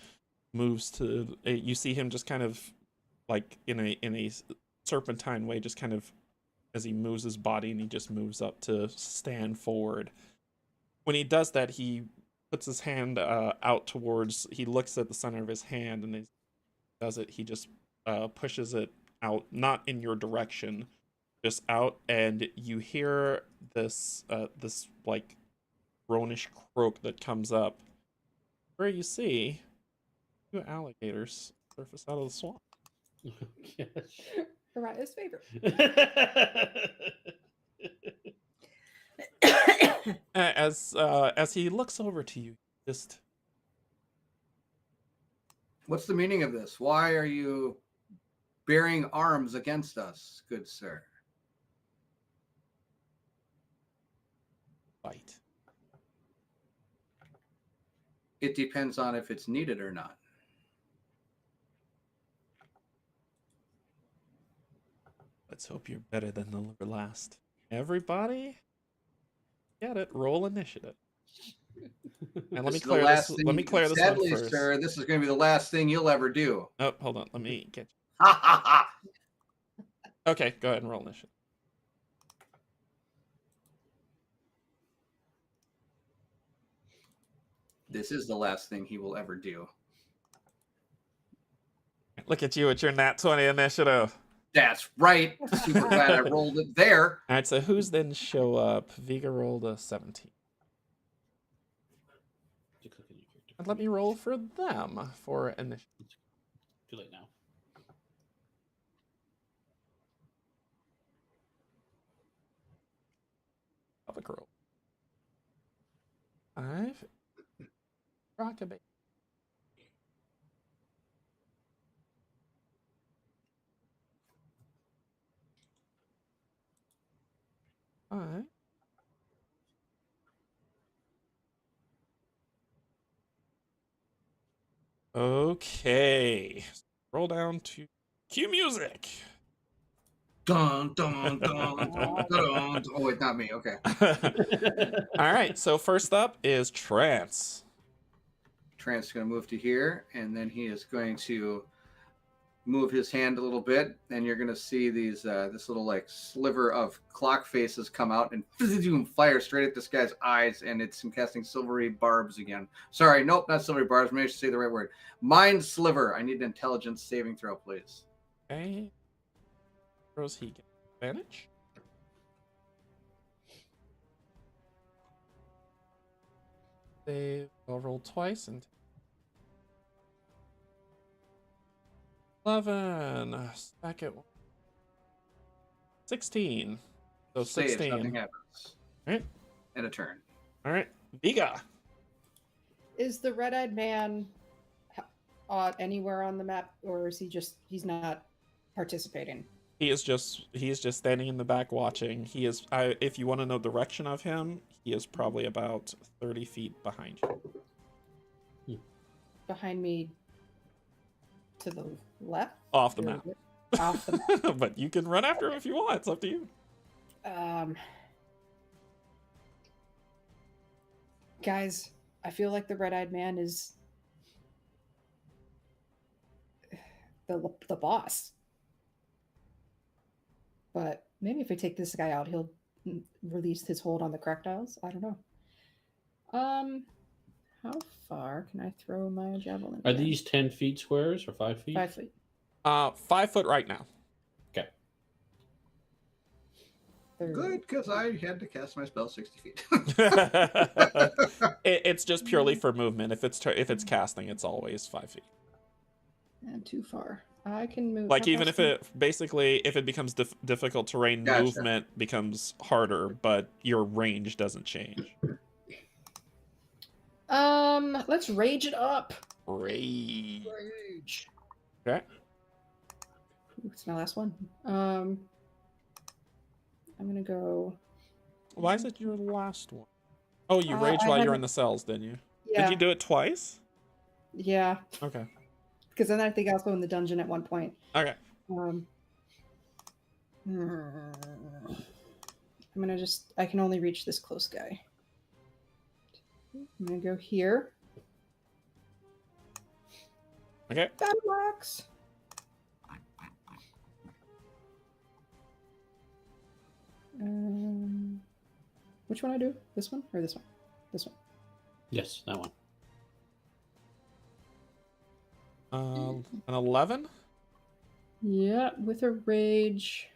moves to. You see him just kind of like in a serpentine way, just kind of as he moves his body, and he just moves up to stand forward. When he does that, he puts his hand out towards. He looks at the center of his hand, and he does it. He just pushes it out, not in your direction, just out, and you hear this like dronish croak that comes up, where you see 2 alligators surface out of the swamp. Yes. Pariah's favorite. As he looks over to you, just What's the meaning of this? Why are you bearing arms against us, good sir? fight. It depends on if it's needed or not. Let's hope you're better than the last. Everybody, get it. Roll initiative. And let me clear this. Let me clear this one Sadly, first. sir, this is going to be the last thing you'll ever do. Oh, hold on. Let me get. Ha ha ha! Okay, go ahead and roll initiative. This is the last thing he will ever do. Look at you at your nat 20 initiative. That's right. Super glad I rolled it there. All right, so who's then show up? Viga rolled a 17. And let me roll for them for initiative. Too late now. Public roll. 5. Rockabye. 5. Okay. Roll down to cue music. Dun, dun, dun, dun, dun, dun. Oh, wait, not me. Okay. All right, so first up is Trance. Trent's going to move to here, and then he is going to move his hand a little bit, and you're going to see these this little like sliver of clock faces come out and fire straight at this guy's eyes, and it's him casting silvery barbs again. Sorry, nope, not silvery barbs. Maybe I should say the right word. Mind sliver. I need an intelligence saving throw, please. Okay. Throws he get advantage. They will roll twice and 11. Second one. 16. So Save, 16. nothing happens. All right. And a turn. All right. Viga. Is the red-eyed man anywhere on the map, or is he's not participating? He is just standing in the back watching. He is if you want to know direction of him, he is probably about 30 feet behind you. Behind me to the left? Off the map. Off the map. But you can run after him if you want. It's up to you. Guys, I feel like the red-eyed man is the boss. But maybe if we take this guy out, he'll release his hold on the crocodiles. I don't know. How far can I throw my javelin? Are these 10 feet squares or 5 feet? 5 feet. 5 foot right now. Okay. Good, because I had to cast my spell 60 feet. It's just purely for movement. If it's casting, it's always 5 feet. And too far. I can move. Like even if it becomes difficult terrain, Gotcha. movement becomes harder, but your range doesn't change. Let's rage it up. Rage. Rage. Okay. It's my last one. I'm gonna go. Why is it your last one? Oh, you raged I while had you're it- in the cells, didn't you? Yeah. Did you do it twice? Yeah. Okay. Because then I think I was in the dungeon at one point. Okay. I'm gonna I can only reach this close guy. I'm gonna go here. Okay. Battle axe. Which one I do? This one or this one? This one. Yes, that one. An 11? Yeah, with a rage.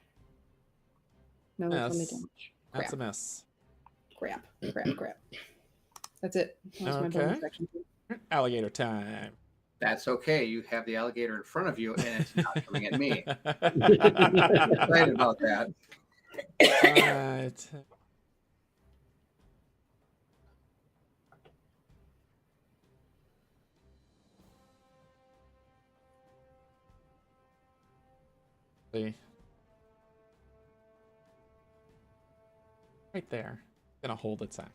No, that's only Yes. damage. That's a Crap. miss. Crap. That's it. That was my Okay. bonus action. Alligator time. That's okay. You have the alligator in front of you, and it's not coming at me. I'm excited about that. Alright. See. Right there. Gonna hold its action.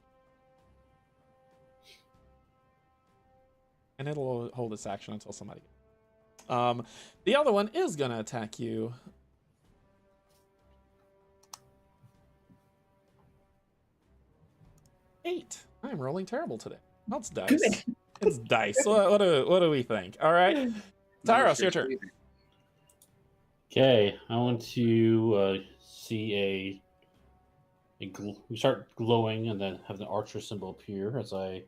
And it'll hold its action until somebody. The other one is gonna attack you. Eight. I'm rolling terrible today. That's dice. Good. It's dice. What do we think? All right, Tyros, your turn. Okay, I want to see we start glowing and then have the archer symbol appear as I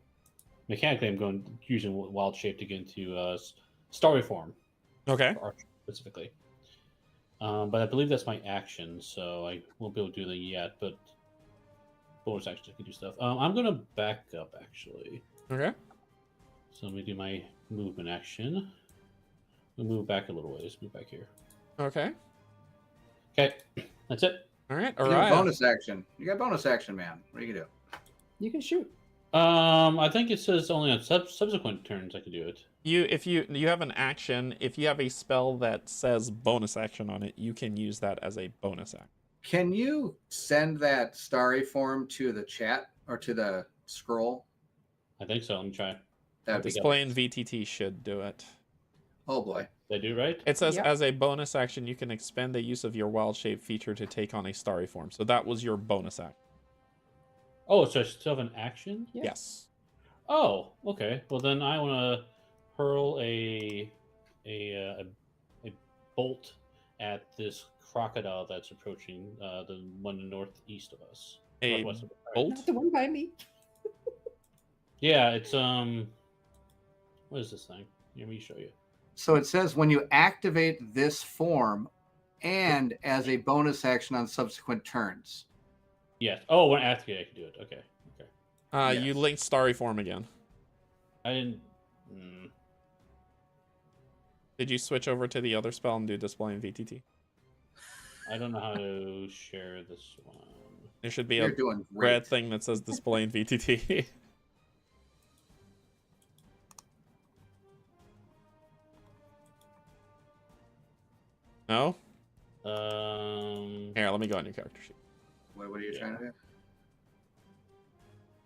mechanically I'm going using wild shape to get into starry form. Okay. For archer specifically. But I believe that's my action, so I won't be able to do that yet. But bonus action I can do stuff. I'm gonna back up actually. Okay. So let me do my movement action. We'll move back a little ways. Move back here. Okay. Okay, that's it. All right. You All got right. bonus action. You got bonus action, man. What are you gonna do? You can shoot. I think it says only on subsequent turns I can do it. If you have an action, if you have a spell that says bonus action on it, you can use that as a bonus action. Can you send that starry form to the chat or to the scroll? I think so. Let me try. That'd be good. Displaying VTT should do it. Oh boy. Did I do right? It says Yep. as a bonus action, you can expend the use of your wild shape feature to take on a starry form. So that was your bonus action. Oh, so I still have an action? Yeah. Yes. Oh, okay. Well, then I want to hurl a bolt at this crocodile that's approaching the one northeast of us. A Northwest of us. bolt? Not the one by me. Yeah, it's what is this thing? Let me show you. So it says when you activate this form and as a bonus action on subsequent turns. Yes. Oh, when activate, I can do it. Okay. Okay. You Yes. linked starry form again. I didn't. Did you switch over to the other spell and do display in VTT? I don't know how to share this one. There should be You're a doing red great. thing that says display in VTT. No? Here, let me go on your character sheet. What are you trying to do?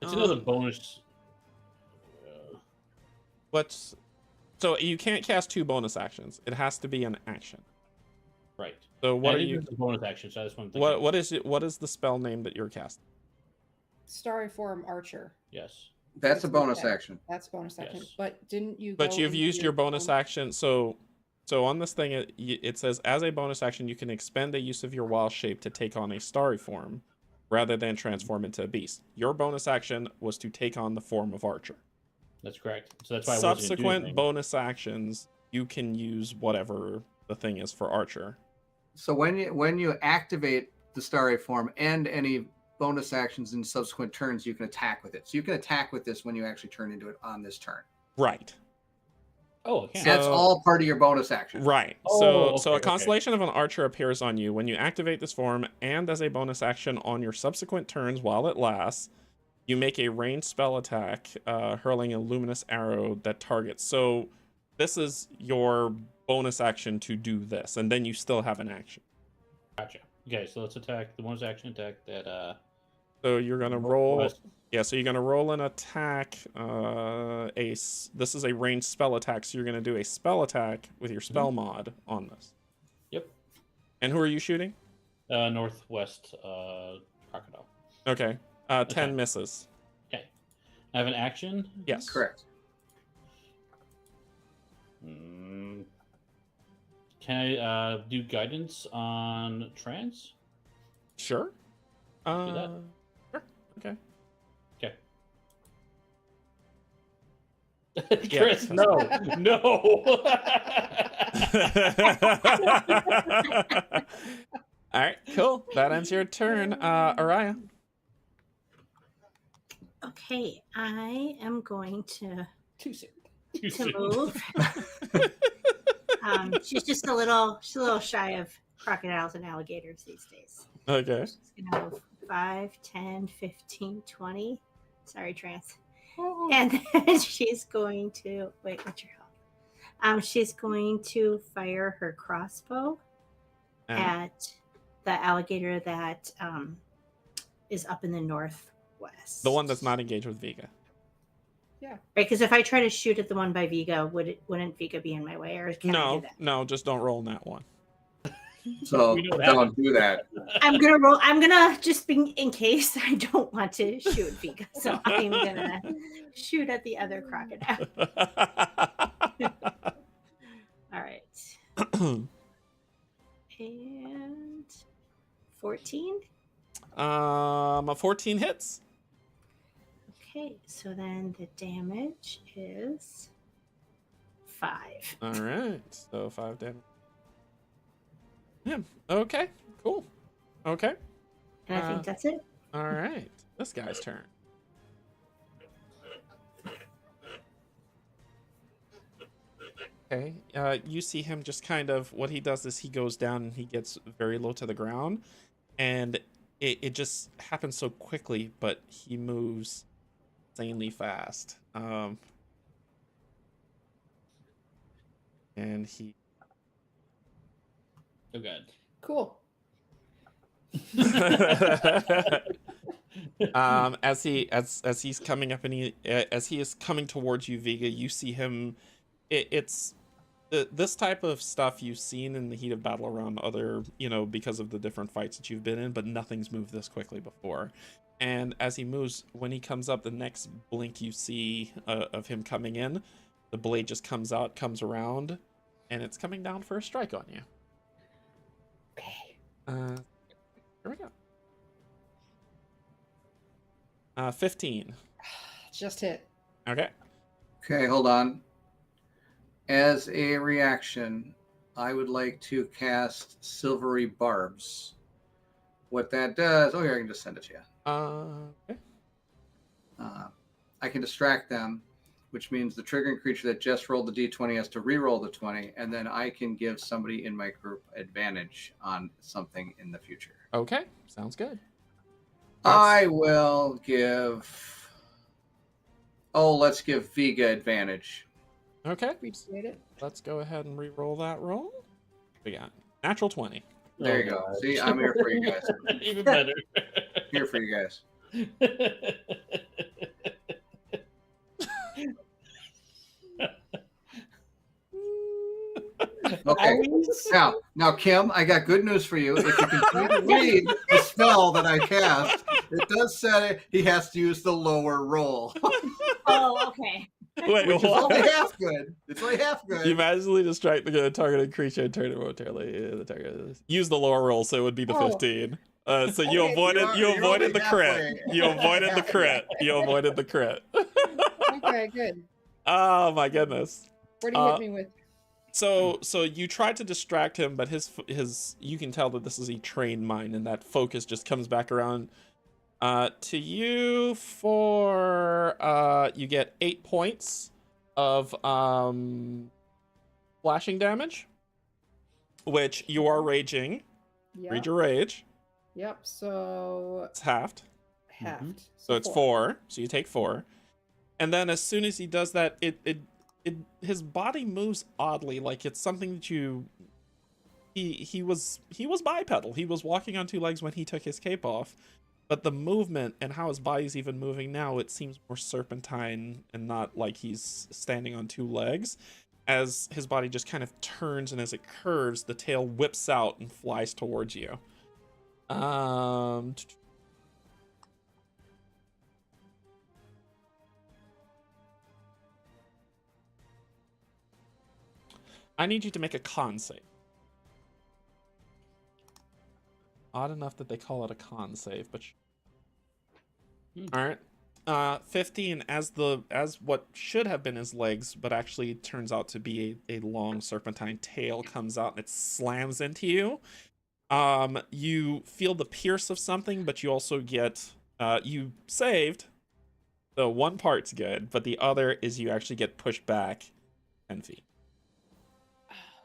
It's another bonus. So you can't cast two bonus actions. It has to be an action. Right. So what I are think you? it's a bonus action, so I just want to. What is it? What is the spell name that you're casting? Starry form archer. Yes. That's a bonus okay. action. That's bonus action. Yes. But didn't you? But go you've into used your bonus form? action. So on this thing, it says as a bonus action, you can expend the use of your wild shape to take on a starry form, rather than transform into a beast. Your bonus action was to take on the form of archer. That's correct. So that's why I wasn't gonna do Subsequent anything. bonus actions, you can use whatever the thing is for archer. So when you activate the starry form and any bonus actions in subsequent turns, you can attack with it. So you can attack with this when you actually turn into it on this turn. Right. Oh, okay. So- That's all part of your bonus action. Right. Oh, So a okay. constellation of an archer appears on you when you activate this form, and as a bonus action on your subsequent turns while it lasts, you make a ranged spell attack, hurling a luminous arrow that targets. So this is your bonus action to do this, and then you still have an action. Gotcha. Okay, so let's attack the bonus action attack that. So you're gonna roll. Northwest. Yeah. So you're gonna roll an attack. This is a ranged spell attack. So you're gonna do a spell attack with your spell mod on this. Yep. And who are you shooting? Northwest crocodile. Okay. 10 Okay. misses. Okay. I have an action. Yes. Correct. Can I do guidance on trance? Sure. Do that. Sure. Okay. Okay. Chris, no. No. All right, cool. That ends your turn. Araya. Okay, I am going to. Too soon. Too to soon. move. She's a little shy of crocodiles and alligators these days. Okay. She's gonna move 5, 10, 15, 20. Sorry, Trance. And then she's going to wait. What's your health? She's going to fire her crossbow at the alligator that is up in the northwest. The one that's not engaged with Vega. Yeah. Right, because if I try to shoot at the one by Vega, wouldn't Vega be in my way, or can I do that? No, just don't roll in that one. So We know don't do that. I'm gonna roll. I'm gonna just be in case I don't want to shoot Vega, so I'm gonna shoot at the other crocodile. All right, and 14. A 14 hits. Okay, so then the damage is 5. All right, so 5 damage. Yeah. Okay. Cool. Okay. And I think that's it. All right. This guy's turn. Okay. You see him just kind of. What he does is he goes down and he gets very low to the ground, and it just happens so quickly. But he moves insanely fast. And he. Oh god. Cool. As he's coming up and as he is coming towards you, Vega, you see him. It's this type of stuff you've seen in the heat of battle around other, because of the different fights that you've been in, but nothing's moved this quickly before. And as he moves, when he comes up, the next blink you see of him coming in, the blade just comes around, and it's coming down for a strike on you. Okay. Here we go. 15. Just hit. Okay. Okay, hold on. As a reaction, I would like to cast Silvery Barbs. What that does... Oh, here, I can just send it to you. Okay. I can distract them, which means the triggering creature that just rolled the d20 has to re-roll the 20, and then I can give somebody in my group advantage on something in the future. Okay. Sounds good. I will give... let's give Vega advantage. Okay. Appreciate it. Let's go ahead and re-roll that roll. We got natural 20. There you go. See, I'm here for you guys. Even better. Here for you guys. Okay. Now, Kim, I got good news for you. If you continue to read the spell that I cast, it does say he has to use the lower roll. Oh, okay. Wait, Which is what? only half good. It's only half good. You magically distract the targeted creature and turn it momentarily. The target use the lower roll, so it would be the 15. So you Okay, avoided you're avoided the crit. halfway. You avoided the crit. You avoided the crit. Okay, good. Oh my goodness. What do you hit me with? So you try to distract him, but his you can tell that this is a trained mind, and that focus just comes back around to you for you get 8 points of flashing damage, which you are raging. Yep. Read your rage. Yep. So It's halved, halved. so it's 4. So you take 4, and then as soon as he does that, his body moves oddly, like it's something that he was bipedal. He was walking on 2 legs when he took his cape off, but the movement and how his body's even moving now, it seems more serpentine and not like he's standing on 2 legs. As his body just kind of turns, and as it curves, the tail whips out and flies towards you. I need you to make a con save. Odd enough that they call it a con save, but all right. 15 as what should have been his legs, but actually turns out to be a long serpentine tail comes out and it slams into you. You feel the pierce of something, but you also get you saved, So one part's good, but the other is you actually get pushed back 10 feet.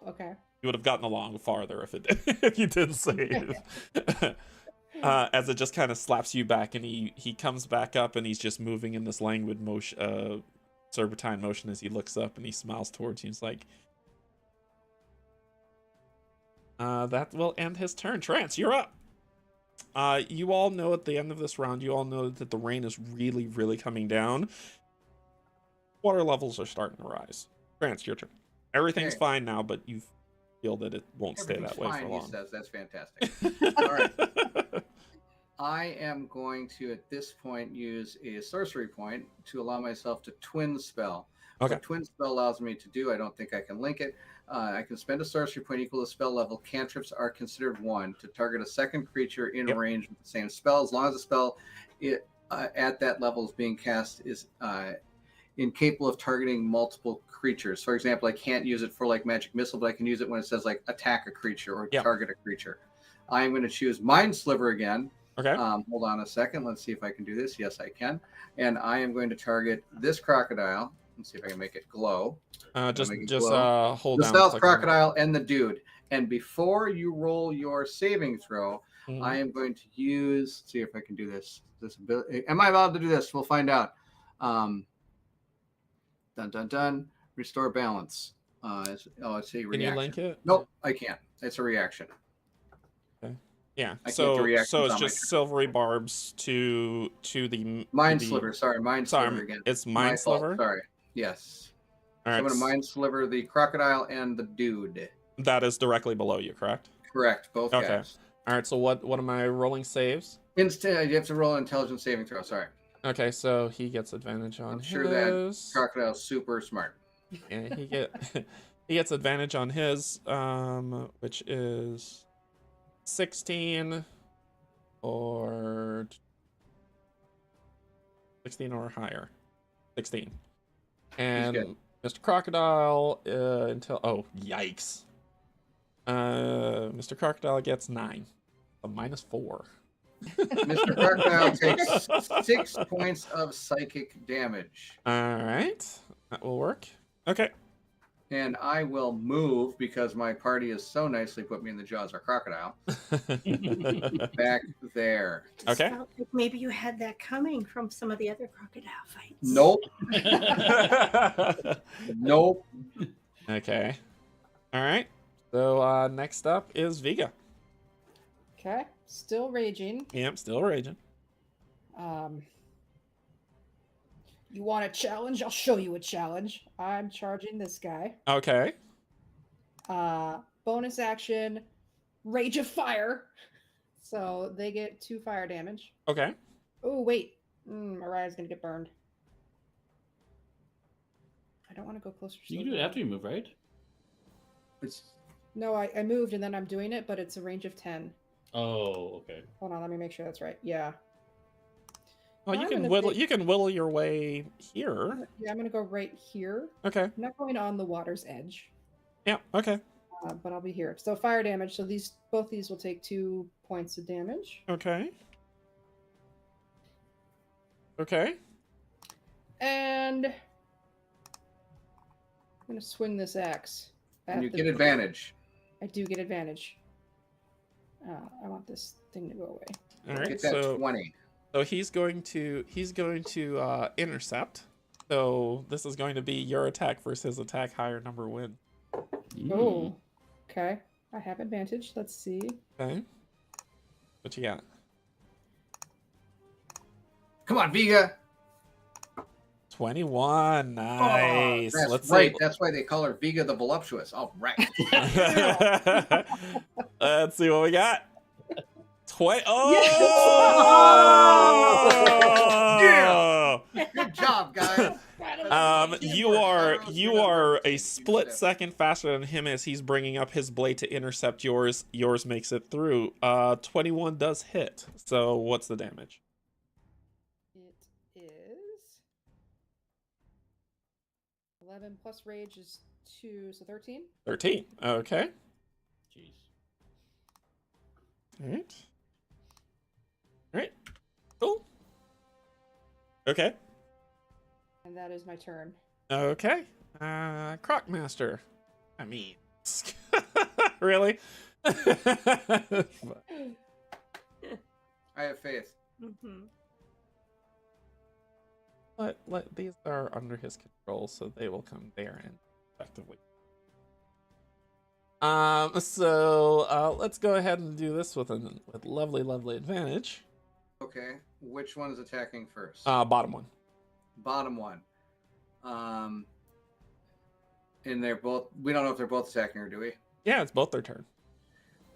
Okay. You would have gotten along farther if if you didn't save. As it just kind of slaps you back, and he comes back up, and he's just moving in this languid motion, serpentine motion, as he looks up and he smiles towards you. He's like, that will end his turn. Trance, you're up. You all know at the end of this round, you all know that the rain is really, really coming down. Water levels are starting to rise. Trance, your turn. Everything's fine now, but you feel that it won't stay that way for long. He says. That's fantastic. All right. I am going to, at this point, use a sorcery point to allow myself to twin spell. Okay. What twin spell allows me to do, I don't think I can link it. I can spend a sorcery point equal to spell level. Cantrips are considered one to target a second creature in range with the same spell, as long as the spell at that level is being cast is incapable of targeting multiple creatures. For example, I can't use it for like magic missile, but I can use it when it says like attack a creature or target a creature. I am going to choose Mind Sliver again. Okay. Hold on a second. Let's see if I can do this. Yes, I can. And I am going to target this crocodile. Let's see if I can make it glow. Hold the down. The stealth crocodile and the dude. And before you roll your saving throw, I am going to use. See if I can do this. This ability. Am I allowed to do this? We'll find out. Dun dun dun. Restore balance. It's a reaction. Can you link it? Nope, I can't. It's a reaction. Okay. Yeah. I So can't do it's just silvery barbs to the Mind Sliver. Sorry, Mind Sliver again. It's Mind Sliver. Sorry. Yes. All right. So I'm going to Mind Sliver the crocodile and the dude. That is directly below you, correct? Correct. Both guys. All right. So what am I rolling saves? Instead, you have to roll an intelligence saving throw. Sorry. Okay, so he gets advantage on I'm his. sure that crocodile's super smart. Yeah, he gets advantage on his, which is 16 or higher. 16. And Mr. Crocodile until yikes. Mr. Crocodile gets 9. A -4. Mr. Crocodile takes 6 points of psychic damage. All right, that will work. Okay. And I will move because my party has so nicely put me in the jaws of a crocodile. Back there. Okay. Felt like maybe you had that coming from some of the other crocodile fights. Nope. Nope. Okay. All right. So next up is Viga. Okay. Still raging. Yep, still raging. You want a challenge? I'll show you a challenge. I'm charging this guy. Okay. Bonus action, Rage of Fire. So they get 2 fire damage. Okay. Oh, wait. Mariah's going to get burned. I don't want to go closer. You can do it after you move, right? No, I moved and then I'm doing it, but it's a range of 10. Oh, okay. Hold on, let me make sure that's right. Yeah. Well, you can whittle your way here. Yeah, I'm gonna go right here. Okay. I'm not going on the water's edge. Yeah. Okay. But I'll be here. So fire damage. So both these will take 2 points of damage. Okay. Okay. And I'm gonna swing this axe. And you get advantage. I do get advantage. I want this thing to go away. All right. Get that 20. So he's going to intercept. So this is going to be your attack versus his attack. Higher number win. Oh, okay. I have advantage. Let's see. Okay. What you got? Come on, Viga. 21. Nice. Oh, Let's right. see. That's why they call her Viga the Voluptuous. All right. Let's see what we got. 20. Oh! Yeah! Good job, guys. You are a split second faster than him as he's bringing up his blade to intercept yours. Yours makes it through. 21 does hit. So what's the damage? It is 11 plus rage is 2, so 13. 13. Okay. Jeez. All right. All right. Cool. Okay. And that is my turn. Okay. Crocmaster. I mean, really? I have faith. Mm-hmm. Let these are under his control, so they will come there and effectively. So let's go ahead and do this with lovely advantage. Okay. Which one is attacking first? Bottom one. Bottom one. And they're both. We don't know if they're both attacking, or do we? Yeah, it's both their turn.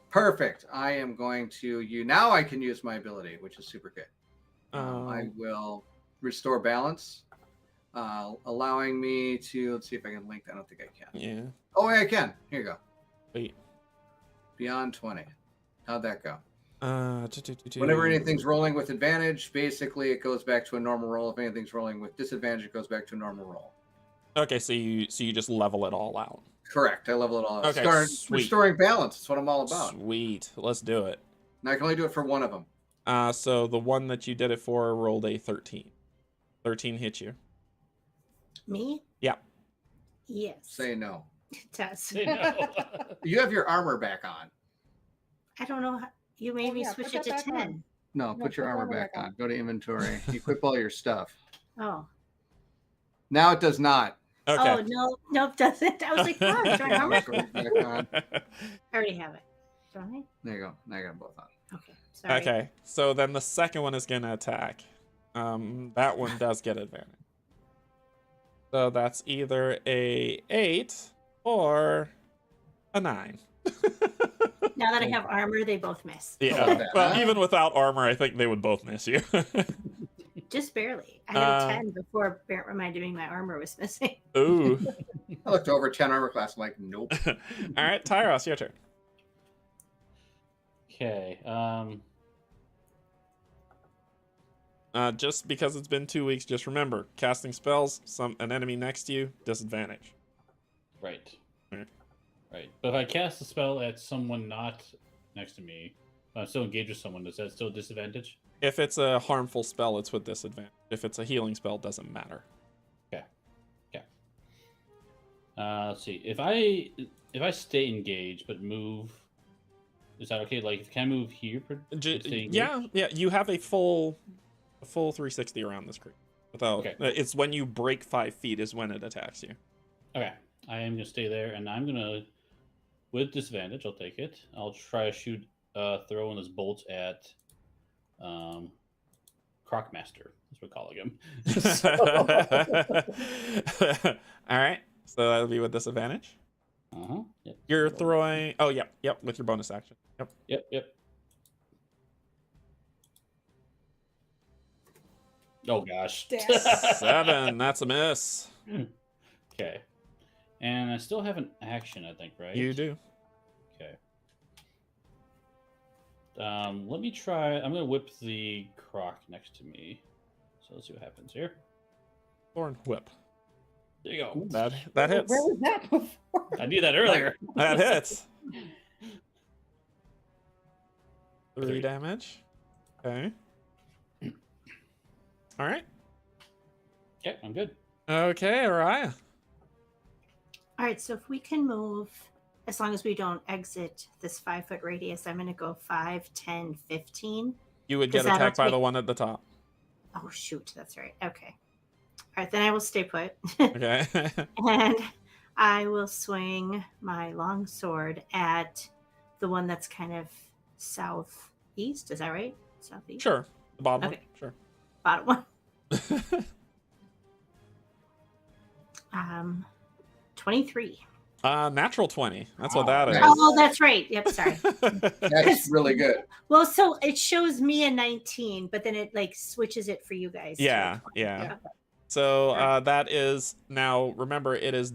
Perfect. I am going to now. I can use my ability, which is super good. I will restore balance, allowing me to. Let's see if I can link that. I don't think I can. Yeah. Oh, yeah, I can. Here you go. Wait. Beyond 20. How'd that go? Whenever Whenever anything's rolling with advantage, basically it goes back to a normal roll. If anything's rolling with disadvantage, it goes back to a normal roll. Okay, so you just level it all out. Correct. I level it all out. Okay, Start sweet. restoring balance. That's what I'm all about. Sweet. Let's do it. And I can only do it for one of them. So the one that you did it for rolled a 13. 13 hit you. Me? Yeah. Yes. Say no. It does. Say no. You have your armor back on. I don't know how you made me yeah, switch put it that to back 10. on. No, put your armor back on. Go to inventory. Equip all your stuff. Oh. Now it does not. Okay. Oh no, nope, doesn't. I was like, oh, do I armor? Back on. I already have it. Don't I? There you go. Now I got them both on. Okay. Sorry. Okay, so then the second one is gonna attack. That one does get advantage. So that's either a 8 or a 9. Now that I have armor, they both miss. Yeah, that, well, huh? even without armor, I think they would both miss you. Just barely. I had a 10 before Barrett reminded me my armor was missing. Ooh. I looked over 10 armor class. I'm like, nope. All right, Tyros, your turn. Okay. Just because it's been 2 weeks, just remember, casting spells, an enemy next to you, disadvantage. Right. Okay. Right. But if I cast a spell at someone not next to me, but I'm still engaged with someone, is that still a disadvantage? If it's a harmful spell, it's with disadvantage. If it's a healing spell, it doesn't matter. Okay. Okay. Let's see. If I stay engaged but move, is that okay? Like, can I move here? Yeah. You have a full 360 around this creature. Without Okay. It's when you break 5 feet is when it attacks you. Okay. I am gonna stay there, and I'm gonna, with disadvantage, I'll take it. I'll try to shoot, throw in those bolts at, Crocmaster. That's what we're calling him. All right. So that'll be with disadvantage. Yep. You're throwing. Oh, yep. With your bonus action. Yep. Yep. Oh gosh. Yes. 7. That's a miss. Okay. And I still have an action, I think, right? You do. Okay. Let me try. I'm gonna whip the croc next to me. So let's see what happens here. Thorn whip. There you go. That Where hits. was that before? I knew that earlier. That hits. 3 damage. Okay. All right. Okay, I'm good. Okay, Araya. All right, so if we can move, as long as we don't exit this 5-foot radius, I'm going to go 5, 10, 15. You would Does get that attacked by take- the one at the top. Oh, shoot, that's right. Okay. All right, then I will stay put. Okay. And I will swing my long sword at the one that's kind of southeast. Is that right? Southeast? Sure. The bottom Okay. one. Bottom one. Sure. 23. Natural 20. That's what Oh, that is. nice. Oh, that's right. Yep, sorry. That's really good. Well, so it shows me a 19, but then it like switches it for you guys. to a Yeah, 20. yeah. Okay. So that is now. Remember, it is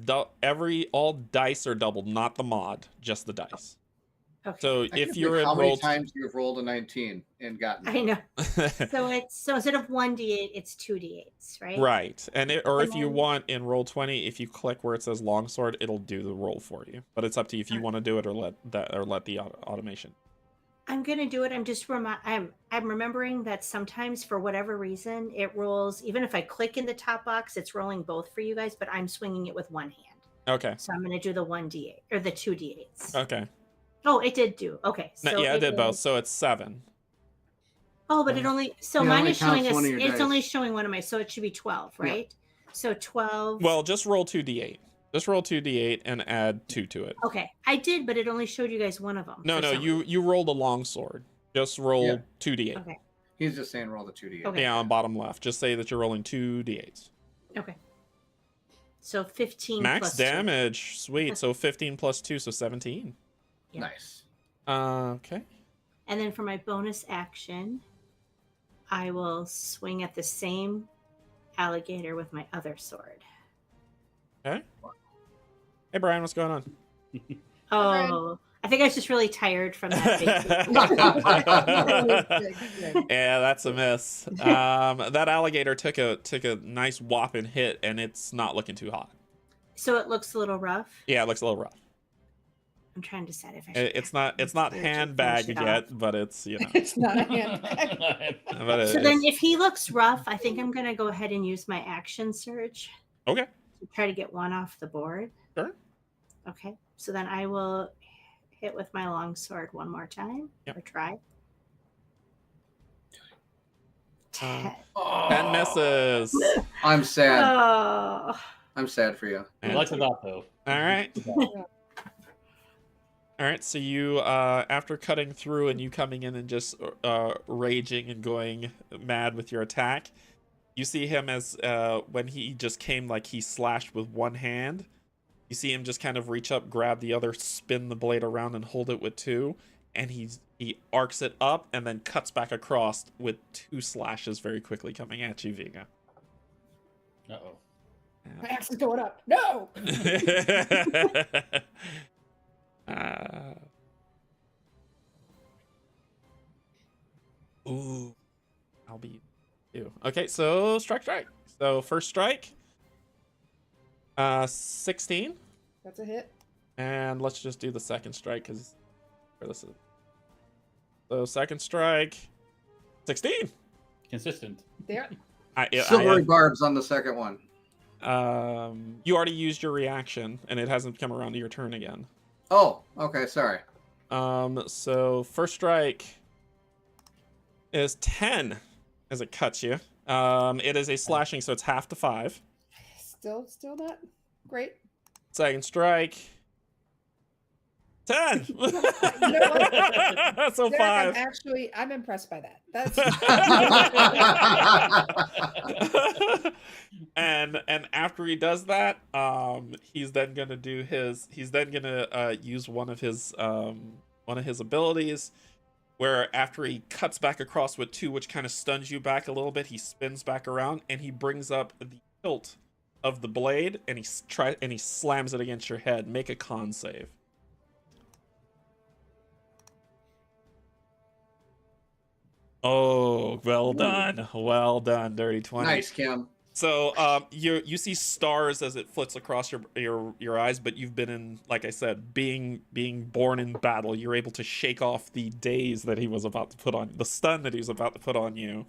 all dice are doubled, not the mod, just the dice. Okay. So I if can't you're believe how many enrolled, times you've rolled a 19 and gotten I know. So instead of 1d8, it's 2d8s, right? right, and And if you then- want in roll 20, if you click where it says longsword, it'll do the roll for you. But it's up to you if you want to do it or let the automation. I'm gonna do it. I'm remembering that sometimes for whatever reason it rolls. Even if I click in the top box, it's rolling both for you guys. But I'm swinging it with one hand, Okay. so I'm gonna do the 1d8 or the 2d8s. Okay. Oh, it did do. Okay, No, so yeah, it did both. is- So it's 7. Oh, but it only Yeah, it mine only is showing counts us. one of your It's dice. only showing one of my. So it should be 12, Yeah. right? So 12. Well, just roll 2d8. Just roll 2d8 and add 2 to it. Okay, I did, but it only showed you guys one of them. No, for no, some you rolled a longsword. Just roll Yeah. 2d8. Okay. He's just saying roll the 2d8. Okay. Yeah, on bottom left. Just say that you're rolling 2d8s. Okay. So 15 Max plus two. damage. Sweet. So 15 plus 2, so 17. Yeah. Nice. Okay. And then for my bonus action, I will swing at the same alligator with my other sword. Okay. Hey, Brian, what's going on? Oh, I think I was just really tired from that. Yeah, that's a miss. That alligator took a nice whopping hit, and it's not looking too hot. So it looks a little rough. Yeah, it looks a little rough. I'm trying to decide if I should. It's not finish handbag it yet, off. but it's It's not a handbag. but So then, if he looks rough, I think I'm going to go ahead and use my action surge okay. to try to get one off the board. Sure. Okay. So then I will hit with my long sword one more time. Yep. Or try. 10. 10 misses. I'm sad. Oh. I'm sad for you. I like that though. All right. All right, so you, after cutting through and you coming in and just raging and going mad with your attack, you see him as, when he just came, like he slashed with one hand, you see him just kind of reach up, grab the other, spin the blade around and hold it with 2, and he arcs it up and then cuts back across with 2 slashes very quickly coming at you, Viga. Uh-oh. My axe is going up. No! Ooh, I'll be you. Okay, so strike. So first strike, 16, That's a hit. and let's just do the second strike because this is. So second strike, 16. Consistent. There. Silvery barbs on the second one. You already used your reaction, and it hasn't come around to your turn again. Oh, okay, sorry. So first strike is 10 as it cuts you. It is a slashing, so it's half to 5. Still not great. Second strike, 10. You know what? So Derek, 5. I'm impressed by that. That's and after he does that, he's then gonna use one of his abilities, where after he cuts back across with 2, which kind of stuns you back a little bit, he spins back around and he brings up the hilt of the blade and he slams it against your head. Make a con save. Oh, well done, dirty 20. Nice, Kim. So you see stars as it flits across your eyes, but you've been in, like I said, being born in battle. You're able to shake off the daze that he was about to put on, the stun that he was about to put on you,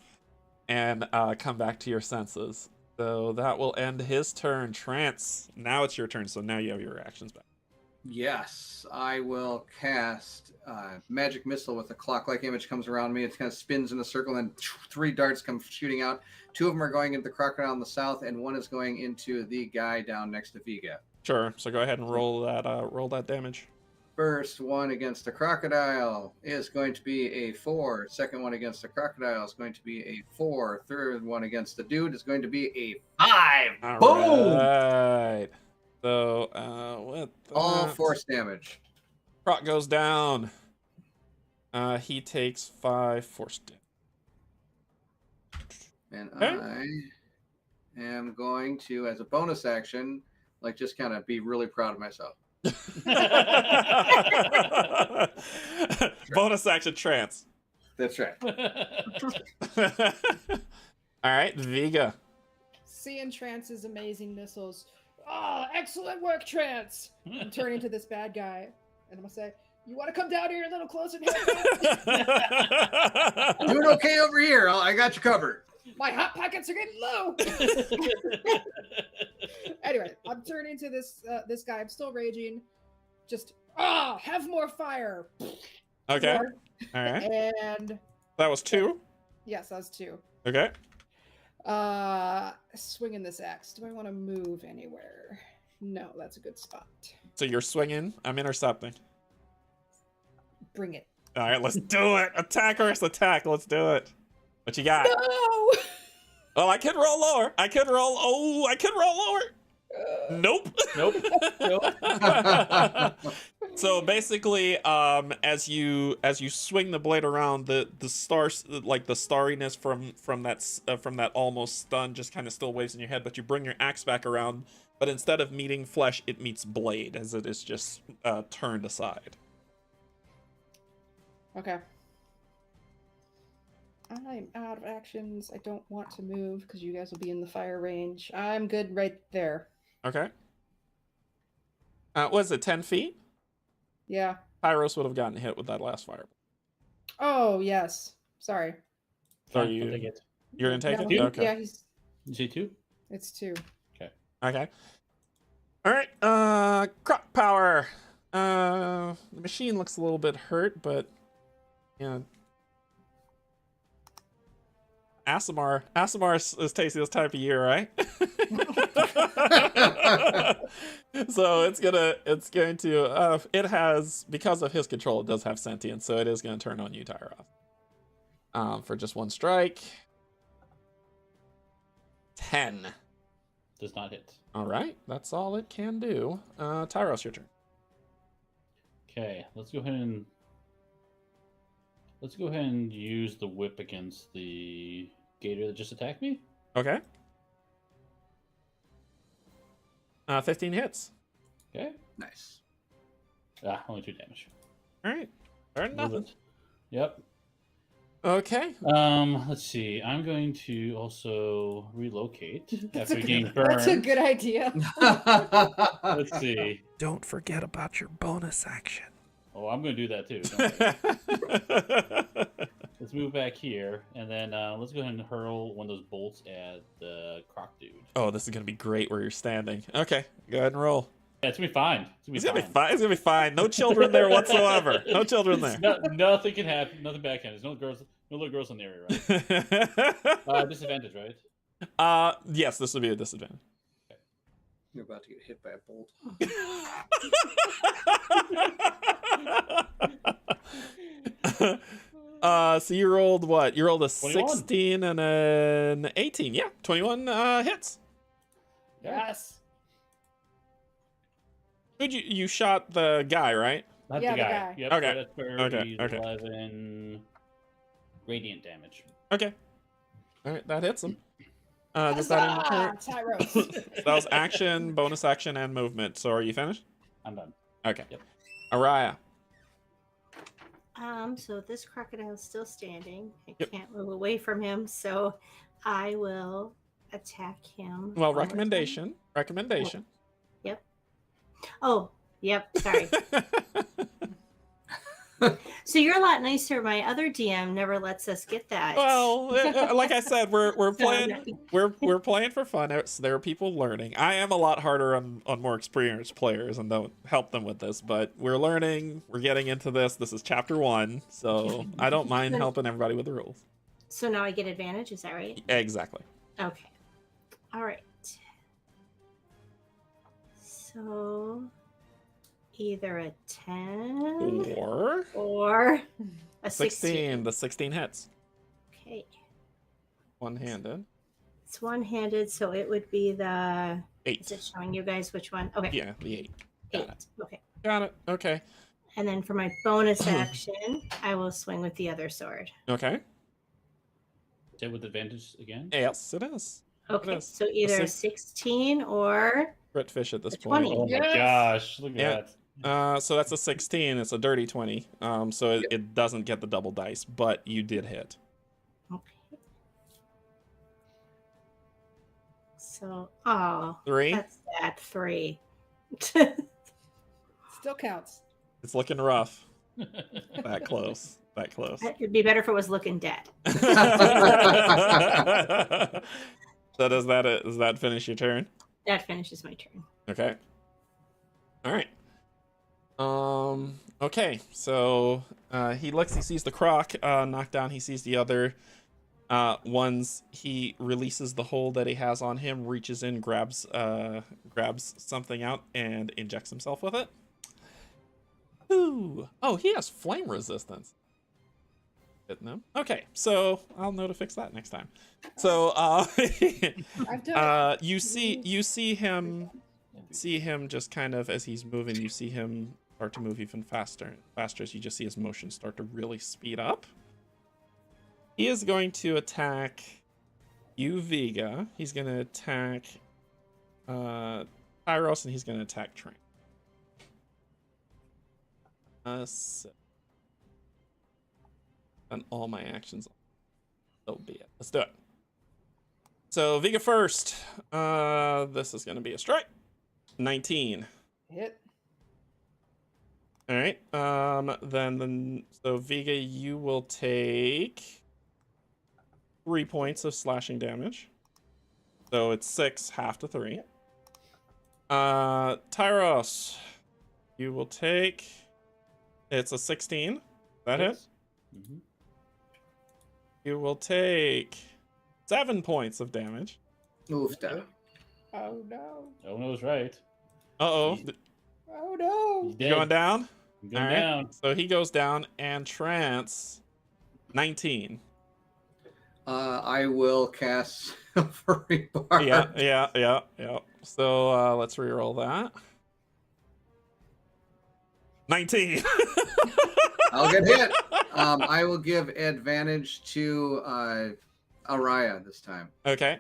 and come back to your senses. So that will end his turn. Trance, now it's your turn. So now you have your reactions back. Yes, I will cast magic missile with a clock-like image comes around me. It kind of spins in a circle, and 3 darts come shooting out. 2 of them are going into the crocodile in the south, and 1 is going into the guy down next to Viga. Sure. So go ahead and roll that damage. First one against the crocodile is going to be a 4. Second one against the crocodile is going to be a 4. Third one against the dude is going to be a 5. Boom! Right. So with All that, force damage. Croc goes down. He takes 5 force damage. And Okay. I am going to, as a bonus action, like just kind of be really proud of myself. Bonus action trance. That's right. All right, Viga. seeing Trance's amazing missiles. Oh, excellent work, Trance! I'm turning to this bad guy, and I'm gonna say, You want to come down here a little closer? Doing okay over here. I got you covered. My hot pockets are getting low. Anyway, I'm turning to this guy. I'm still raging. Just have more fire. Okay. More. All right. And That was 2. yes, that's 2. Okay. Swinging this axe. Do I want to move anywhere? No, that's a good spot. So you're swinging. I'm intercepting. Bring it. All right, let's do it. Attack versus attack. Let's do it. What you got? No. Oh, I could roll lower. I could roll. Oh, I could roll lower. Nope. Nope. So basically, as you swing the blade around, the stars, like the starriness from that almost stun, just kind of still waves in your head. But you bring your axe back around, but instead of meeting flesh, it meets blade, as it is just turned aside. Okay. I'm out of actions. I don't want to move because you guys will be in the fire range. I'm good right there. Okay. What is it? 10 feet? Yeah. Pyros would have gotten hit with that last fireball. Oh, yes. Sorry. So I'll take it. you're gonna take No, it? Okay. Yeah, he's. You say 2? It's 2. Okay. All right. Croc power. The machine looks a little bit hurt, but yeah. Asimar is tasty this type of year, right? So it's going to it has, because of his control, it does have sentience, so it is going to turn on you, Tyros. For just 1 strike. 10. Does not hit. All right, that's all it can do. Tyros, your turn. Okay, let's go ahead and use the whip against the gator that just attacked me. Okay. 15 hits. Okay. Nice. Only 2 damage. All right. Better than Move nothing. it. Yep. Okay. Let's see. I'm going to also relocate That's after a getting good, burned. that's a good idea. Let's see. Don't forget about your bonus action. Oh, I'm going to do that too. Don't worry. Let's move back here, and then let's go ahead and hurl one of those bolts at the croc dude. Oh, this is going to be great where you're standing. Okay, go ahead and roll. Yeah, it's gonna be fine. It's gonna be fine. It's gonna be fine. No children there whatsoever. No children there. Nothing can happen. Nothing bad can happen. There's no little girls in the area, right? Disadvantage, right? Yes, this would be a disadvantage. You're about to get hit by a bolt. So you rolled what? You rolled a 21. 16 and an 18. Yeah, 21 hits. Yes. Who'd you shot the guy, right? Not Yeah, the the guy. guy. Yep, Okay. That's where Okay, he's okay. 11 radiant damage. Okay. All right, that hits him. Does that Huzzah! Tyros. that was action, bonus action, and movement. So are you finished? I'm done. Okay. Yep. Araya. So this crocodile is still standing. I Yep. can't move away from him, so I will attack him. Well, one more recommendation. Recommendation. time. Yep. Oh, yep. Sorry. So you're a lot nicer. My other DM never lets us get that. Well, like I said, we're So- playing we're playing for fun. There are people learning. I am a lot harder on more experienced players and don't help them with this, but we're learning. We're getting into this. This is chapter 1, so I don't mind helping everybody with the rules. So now I get advantage. Is that right? Exactly. Okay. All right. So either a 10 or a 16. The 16 hits. Okay. One-handed. It's one-handed, so it would be the... 8. Is it showing you guys which one? Okay. Yeah, the 8. Got 8. it. Okay. Got it. Okay. And then for my bonus action, I will swing with the other sword. Okay. Is it with advantage again? Yes, it is. Okay. is. So either a six- 16 or... Crit fish at this A point. 20. Oh my Yes. gosh! Look at Yeah. that. So that's a 16. It's a dirty 20. So it doesn't get the double dice, but you did hit. Okay. So, oh, 3. that's that 3. Still counts. It's looking rough. That close. That close. It'd be better if it was looking dead. So does that finish your turn? That finishes my turn. Okay. All right. Okay. So he sees the croc knocked down. He sees the other ones. He releases the hold that he has on him, reaches in, grabs something out, and injects himself with it. Ooh. Oh, he has flame resistance. Didn't know. Okay, so I'll know to fix that next time. So I've done you see him just kind of as he's moving, you see him start to move even faster as you just see his motion start to really speed up. He is going to attack you, Vega. He's going to attack Tyros, and he's going to attack Train. So. And all my actions. So be it. Let's do it. So Vega first. This is going to be a strike. 19. hit. All right. So Vega, you will take 3 points of slashing damage. So it's 6, half to 3. Tyros, you will take. It's a 16. That hit. Mm-hmm. You will take 7 points of damage. Move down. Oh no. Oh, was right. Uh-oh. Oh no. He's dead. You going down? He's going All right. down. So he goes down, and Trance, 19. I will cast Silvery Bar. Yeah. So let's reroll that. 19. I'll get hit. I will give advantage to Araya this time. Okay.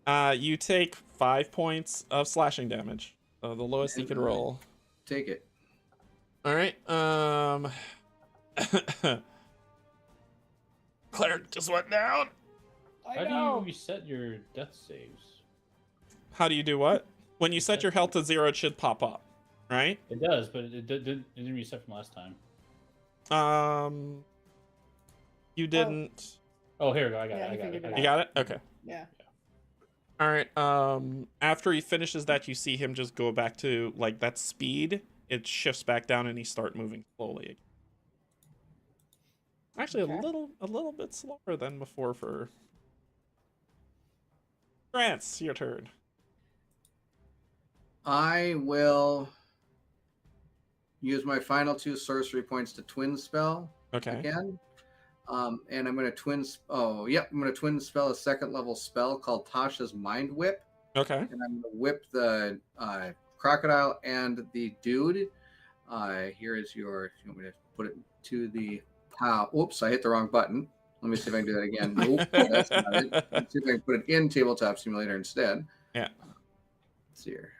You take 5 points of slashing damage. So the lowest you could roll. Take it. All right. Cleric just went down. How do you reset your death saves? How do you do what? When you set your health to 0, it should pop up, right? It does, but it didn't reset from last time. You didn't. Oh, here we go. I Yeah, got it. You got it? Okay. Yeah. All right. After he finishes that, you see him just go back to like that speed. It shifts back down, and he start moving slowly again. Actually, Okay. a little bit slower than before for. Trance, your turn. I will use my final 2 sorcery points to twin spell Okay. again. And I'm going to twin. I'm going to twin spell a 2nd level spell called Tasha's Mind Whip. Okay. And I'm going to whip the crocodile and the dude. Here is your. You want me to put it to the pow? Oops, I hit the wrong button. Let me see if I can do that again. Nope, that's not it. Let's see if I can put it in Tabletop Simulator instead. Yeah. Let's see here.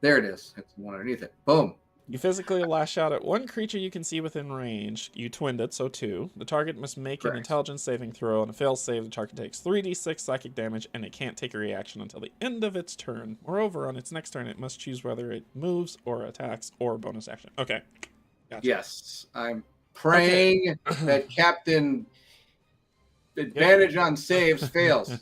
There it is. It's the one underneath it. Boom. You physically lash out at one creature you can see within range. You twinned it, so 2. The target must make an Correct. intelligence saving throw. On a failed save, the target takes 3d6 psychic damage, and it can't take a reaction until the end of its turn. Moreover, on its next turn, it must choose whether it moves or attacks or bonus action. Okay. Gotcha. Yes. I'm praying that Captain Advantage on saves fails.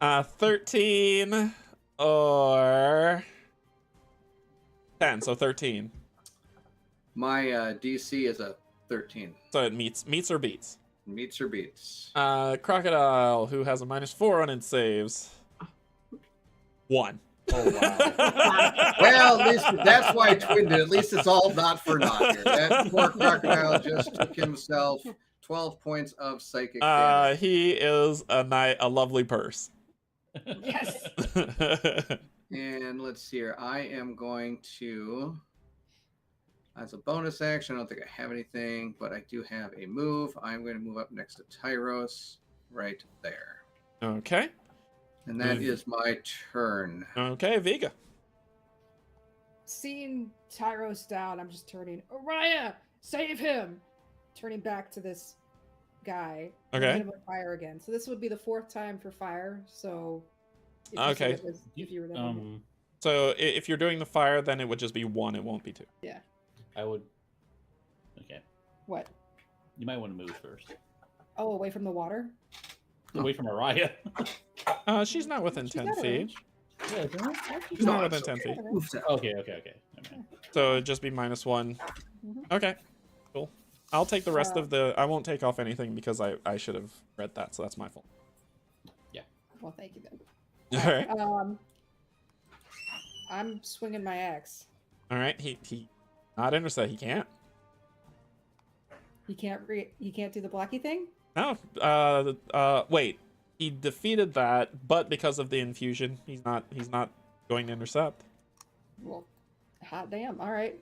13 or 10, so 13. My DC is a 13. So it meets or beats. Meets or beats. Crocodile, who has a -4 on its saves. 1. Oh, wow. Well, at least that's why I twinned it. At least it's all not for naught here. That poor crocodile just took himself 12 points of psychic damage. He is a lovely purse. Yes. And let's see here. I am going to, as a bonus action, I don't think I have anything, but I do have a move. I'm going to move up next to Tyros right there. Okay. And that is my turn. Okay, Vega. Seeing Tyros down, I'm just turning. Araya, save him! Turning back to this guy. Okay. Hit him with fire again. So this would be the 4th time for fire. So. If you Okay. see it as- if you were to. So if you're doing the fire, then it would just be 1. It won't be 2. Yeah. I would. Okay. What? You might want to move first. Oh, away from the water? Away from Araya. She's not within She's 10 out of feet. range. Yeah, isn't it? She's not within 10 feet. Oof, that- Okay. Okay. Never mind. So it'd just be -1. Mhm. Okay, cool. I'll take the rest Uh, of the... I won't take off anything because I should have read that, so that's my fault. Well, thank you then. All right. I'm swinging my axe. All right. He not interested. He can't. You can't do the blocky thing? No. Wait. He defeated that, but because of the infusion, he's not going to intercept. Well, hot damn. All right.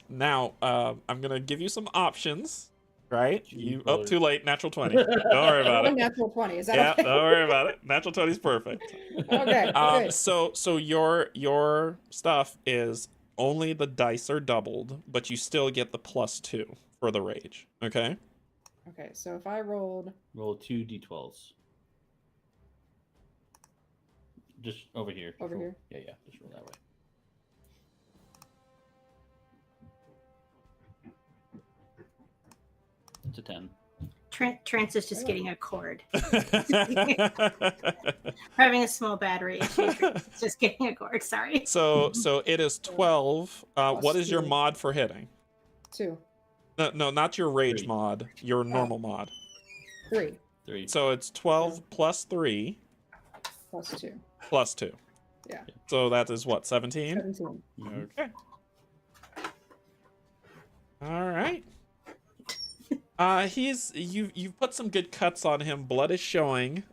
Now, I'm gonna give you some options. Right? You brother. too late. Natural 20. Don't worry about Oh, it. natural 20. Is that Yeah, okay? don't worry about it. Natural 20 is perfect. Okay. Good. So your stuff is only the dice are doubled, but you still get the +2 for the rage. Okay. Okay. So if I rolled, Roll 2 d12s. Just over here. Over Roll- here? Yeah. Just roll that way. It's a 10. Trance is just getting a cord. Having a small battery issue. It's just getting a cord. Sorry. so it is 12. What is your +2. mod for hitting? 2, No, not your rage 3. mod. Your normal mod. 3 3. So it's 12 plus 3 plus 2. plus 2. Yeah. So that is what, 17? 17. Okay. All right. You've put some good cuts on him. Blood is showing.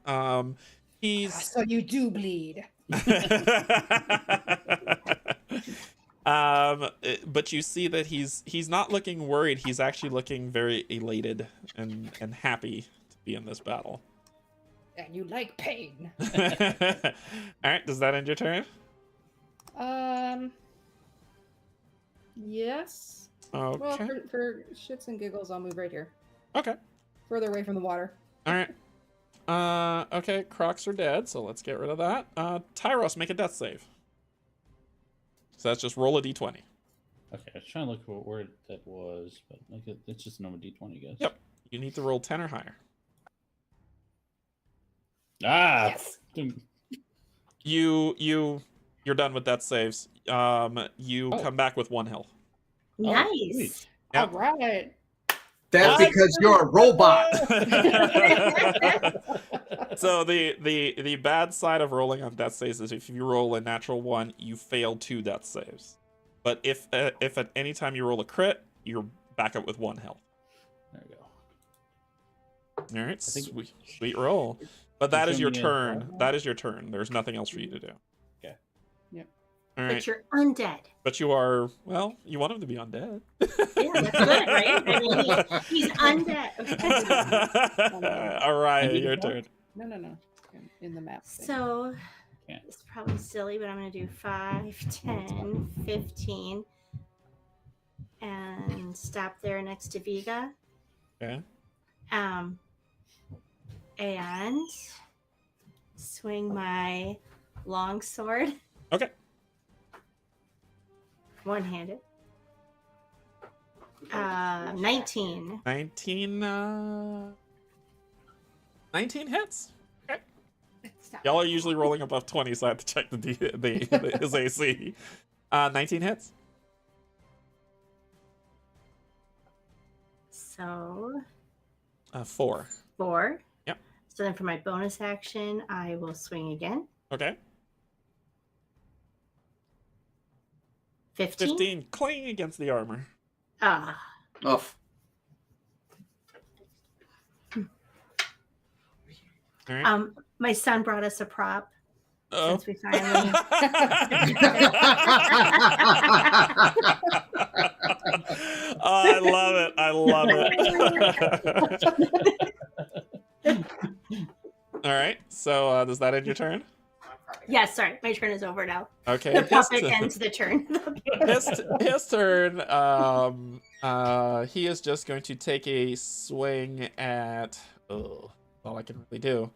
He's So you do bleed. but you see that he's not looking worried. He's actually looking very elated and happy to be in this battle. And you like pain. All right, does that end your turn? Yes. Okay. Well, for shits and giggles, I'll move right here. Okay. Further away from the water. All right. Okay, Crocs are dead, so let's get rid of that. Tyros, make a death save. So that's just roll a d20. Okay, I was trying to look for where that was, but it's just a normal d20, I guess. Yep. You need to roll 10 or higher. Ah! Yes. You're done with death saves. You Oh. come back with 1 health. Nice. sweet. Yep. All right. That's because you're a robot. So the bad side of rolling on death saves is if you roll a natural 1, you fail 2 death saves. But if at any time you roll a crit, you're back up with 1 health. There we go. All right, think- sweet roll. But that is your Continue. turn. That is your turn. There's nothing else for you to do. Okay. Yep. All right. But you're undead. But you are, well, you want him to be undead. Yeah, that's good, right? I mean, he's undead. All right, And your you- turn. No. In the map. thing. So Yeah. it's probably silly, but I'm going to do 5, 10, 15, and stop there next to Viga. Okay. And swing my long sword. Okay. One-handed. 19. 19 hits. Okay. Stop. Y'all are usually rolling above 20, so I have to check his AC. 19 hits. So 4. 4. Yep. So then for my bonus action, I will swing again. Okay. 15. 15. Cling against the armor. Ah. Oof. All right. My son brought us a prop Oh. since we finally. Oh, I love it. I love it. All right. So does that end your turn? Yeah, sorry, my turn is over now. Okay. The puppet ends the turn. His turn. He is just going to take a swing at. Oh, all I can really do.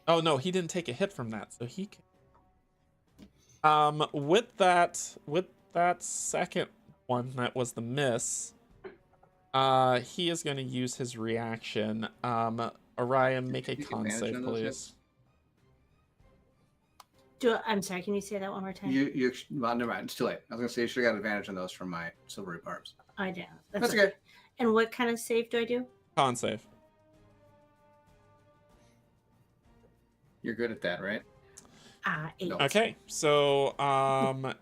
Oh no, he didn't take a hit from that, so he can. With that second one that was the miss, he is going to use his reaction. Orion, make a Take con advantage save, on those please. hits? I'm sorry, can you say that one more time? Well, never mind. It's too late. I was gonna say you should have got advantage on those from my silvery barbs. I didn't. That's okay. And what kind of save do I do? Con save. You're good at that, right? 8. No. Okay, so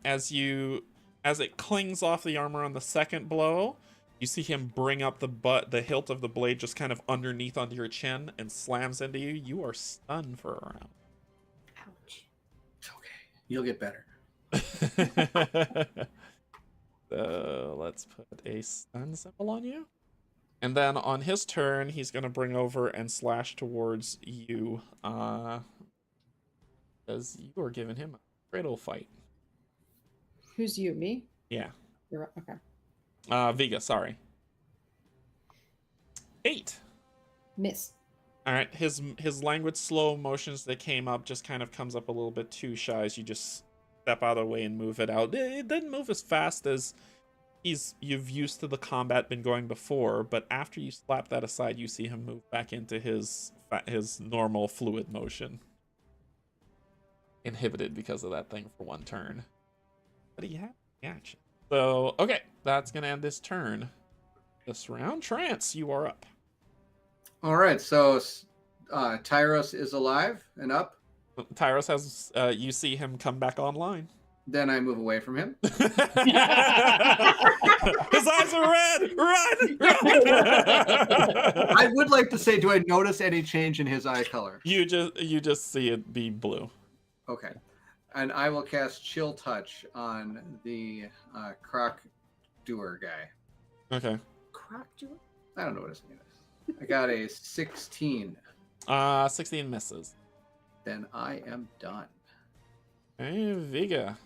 as it clings off the armor on the second blow, you see him bring up the hilt of the blade just kind of underneath onto your chin and slams into you. You are stunned for a round. Ouch. It's okay. You'll get better. So let's put a stun symbol on you. And then on his turn, he's going to bring over and slash towards you. As you are giving him a great old fight. Who's you? Me? Yeah. You're okay. Vega, sorry. 8. Miss. All right, his languid slow motions that came up just kind of comes up a little bit too shy as you just step out of the way and move it out. It didn't move as fast as you've used to the combat been going before, but after you slap that aside, you see him move back into his normal fluid motion. Inhibited because of that thing for one turn. But he had action. So, okay, that's going to end his turn. This round. Trance, you are up. All right, so Tyros is alive and up. Tyros has, you see him come back online. Then I move away from him. His eyes are red! Run! I would like to say, do I notice any change in his eye color? You just see it be blue. Okay. And I will cast Chill Touch on the Croc Doer guy. Okay. Croc Jewel? I don't know what his name is. I got a 16. 16 misses. Then I am done. Hey, Vega.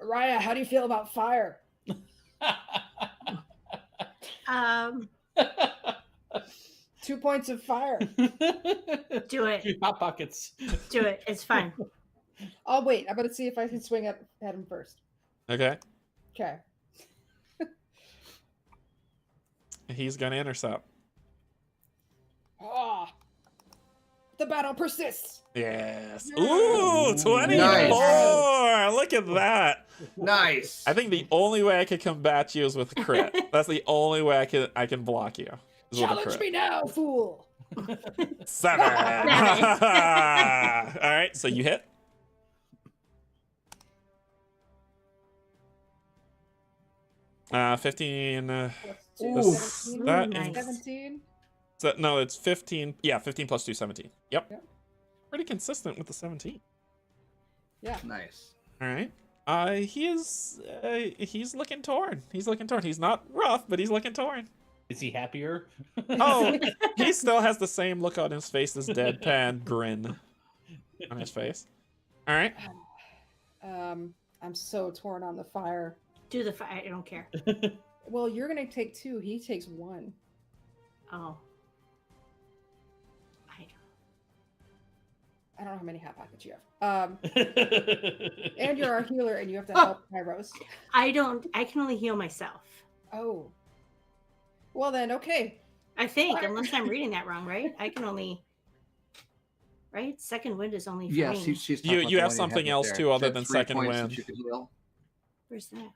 Raya, how do you feel about fire? 2 points of fire. Do it. 3 hot pockets. Do it. It's fine. I'll wait. I'm gonna see if I can swing at him first. Okay. Okay. He's gonna intercept. Ah, the battle persists. Yes. Ooh, 24! Nice. Look at that. Nice. I think the only way I could combat you is with a crit. That's the only way I can block you. is with a Challenge crit. me now, fool. 7. All right, so you hit. Uh, 15. Ooh, That nice. 17. So, no, it's 15. Yeah, 15 plus 2, 17. Yep. Yep. Pretty consistent with the 17. Yeah. Nice. All right. He's looking torn. He's looking torn. He's not rough, but he's looking torn. Is he happier? Oh, he still has the same look on his face, this deadpan grin on his face. All right. I'm so torn on the fire. Do the fire. I don't care. Well, you're gonna take 2. He takes 1. Oh. I don't know how many hot pockets you have. And you're our healer, and you have to help Tyros. I can only heal myself. Oh. Well then, okay. I think, unless I'm reading that wrong, right? I can only. Right? Second wind is only for Yes, me. she's You- talking about you the have one something up else there. too other Is that than 3 second points that wind. you can heal? Where's that?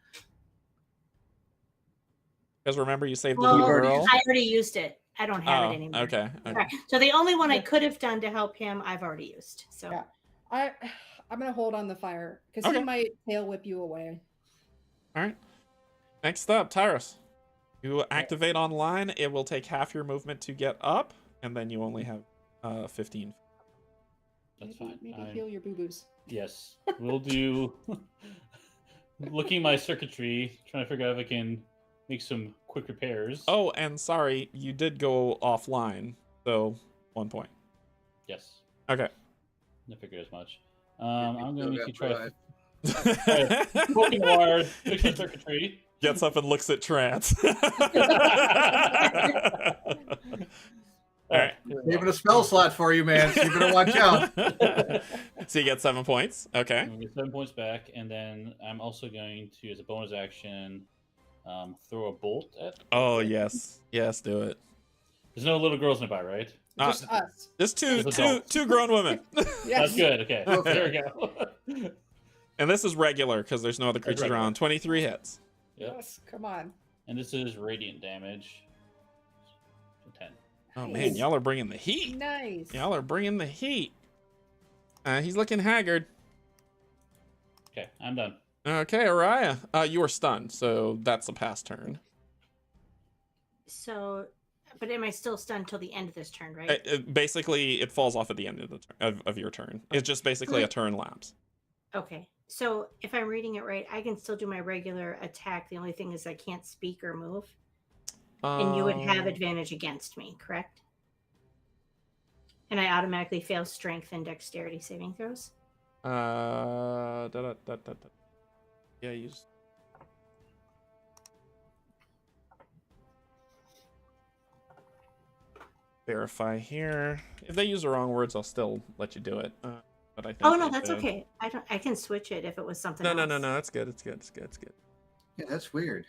Because remember, you saved the Well, little already girl. I already used it. I don't have it anymore. Okay. Right. So the only one I could have done to help him, I've already used. So Yeah. I'm gonna hold on the fire because Okay. he might tail whip you away. All right. Next up, Tyrus. You activate online. It will take half your movement to get up, and then you only have 15. That's Maybe fine. heal your boo boos. Yes, we'll do. Looking at my circuitry, trying to figure out if I can make some quick repairs. Oh, and sorry, you did go offline, so 1 point. Yes, Okay. I figured as much. I'm going to Still try got poking the wire, fix my circuitry. Gets up and looks at Trance. All right. Saving a spell slot for you, man. So you better watch out. So you get 7 points. Okay. I'm gonna get 7 points back, and then I'm also going to, as a bonus action, throw a bolt at. Oh yes, yes, do it. There's no little girls nearby, right? Just us. Just two Just adults. two grown women. That's good. Okay, Okay. there we go. And this is regular because there's no other creatures regular. around. 23 hits. Yep. Yes, come on. And this is radiant damage. 10. Oh man, y'all are bringing the heat. Nice. Y'all are bringing the heat. He's looking haggard. Okay, I'm done. Okay, Araya, you are stunned, so that's a pass turn. So, but am I still stunned till the end of this turn, right? Basically, it falls off at the end of of your turn. It's just basically a turn lapse. Okay. So if I'm reading it right, I can still do my regular attack. The only thing is I can't speak or move. And you would have advantage against me, correct? And I automatically fail strength and dexterity saving throws? Yeah, you just... Verify here. If they use the wrong words, I'll still let you do it. But I think Oh no, they that's did. okay. I can switch it if it was something No, else. no. It's good. It's good. It's good. It's good. Yeah, that's weird.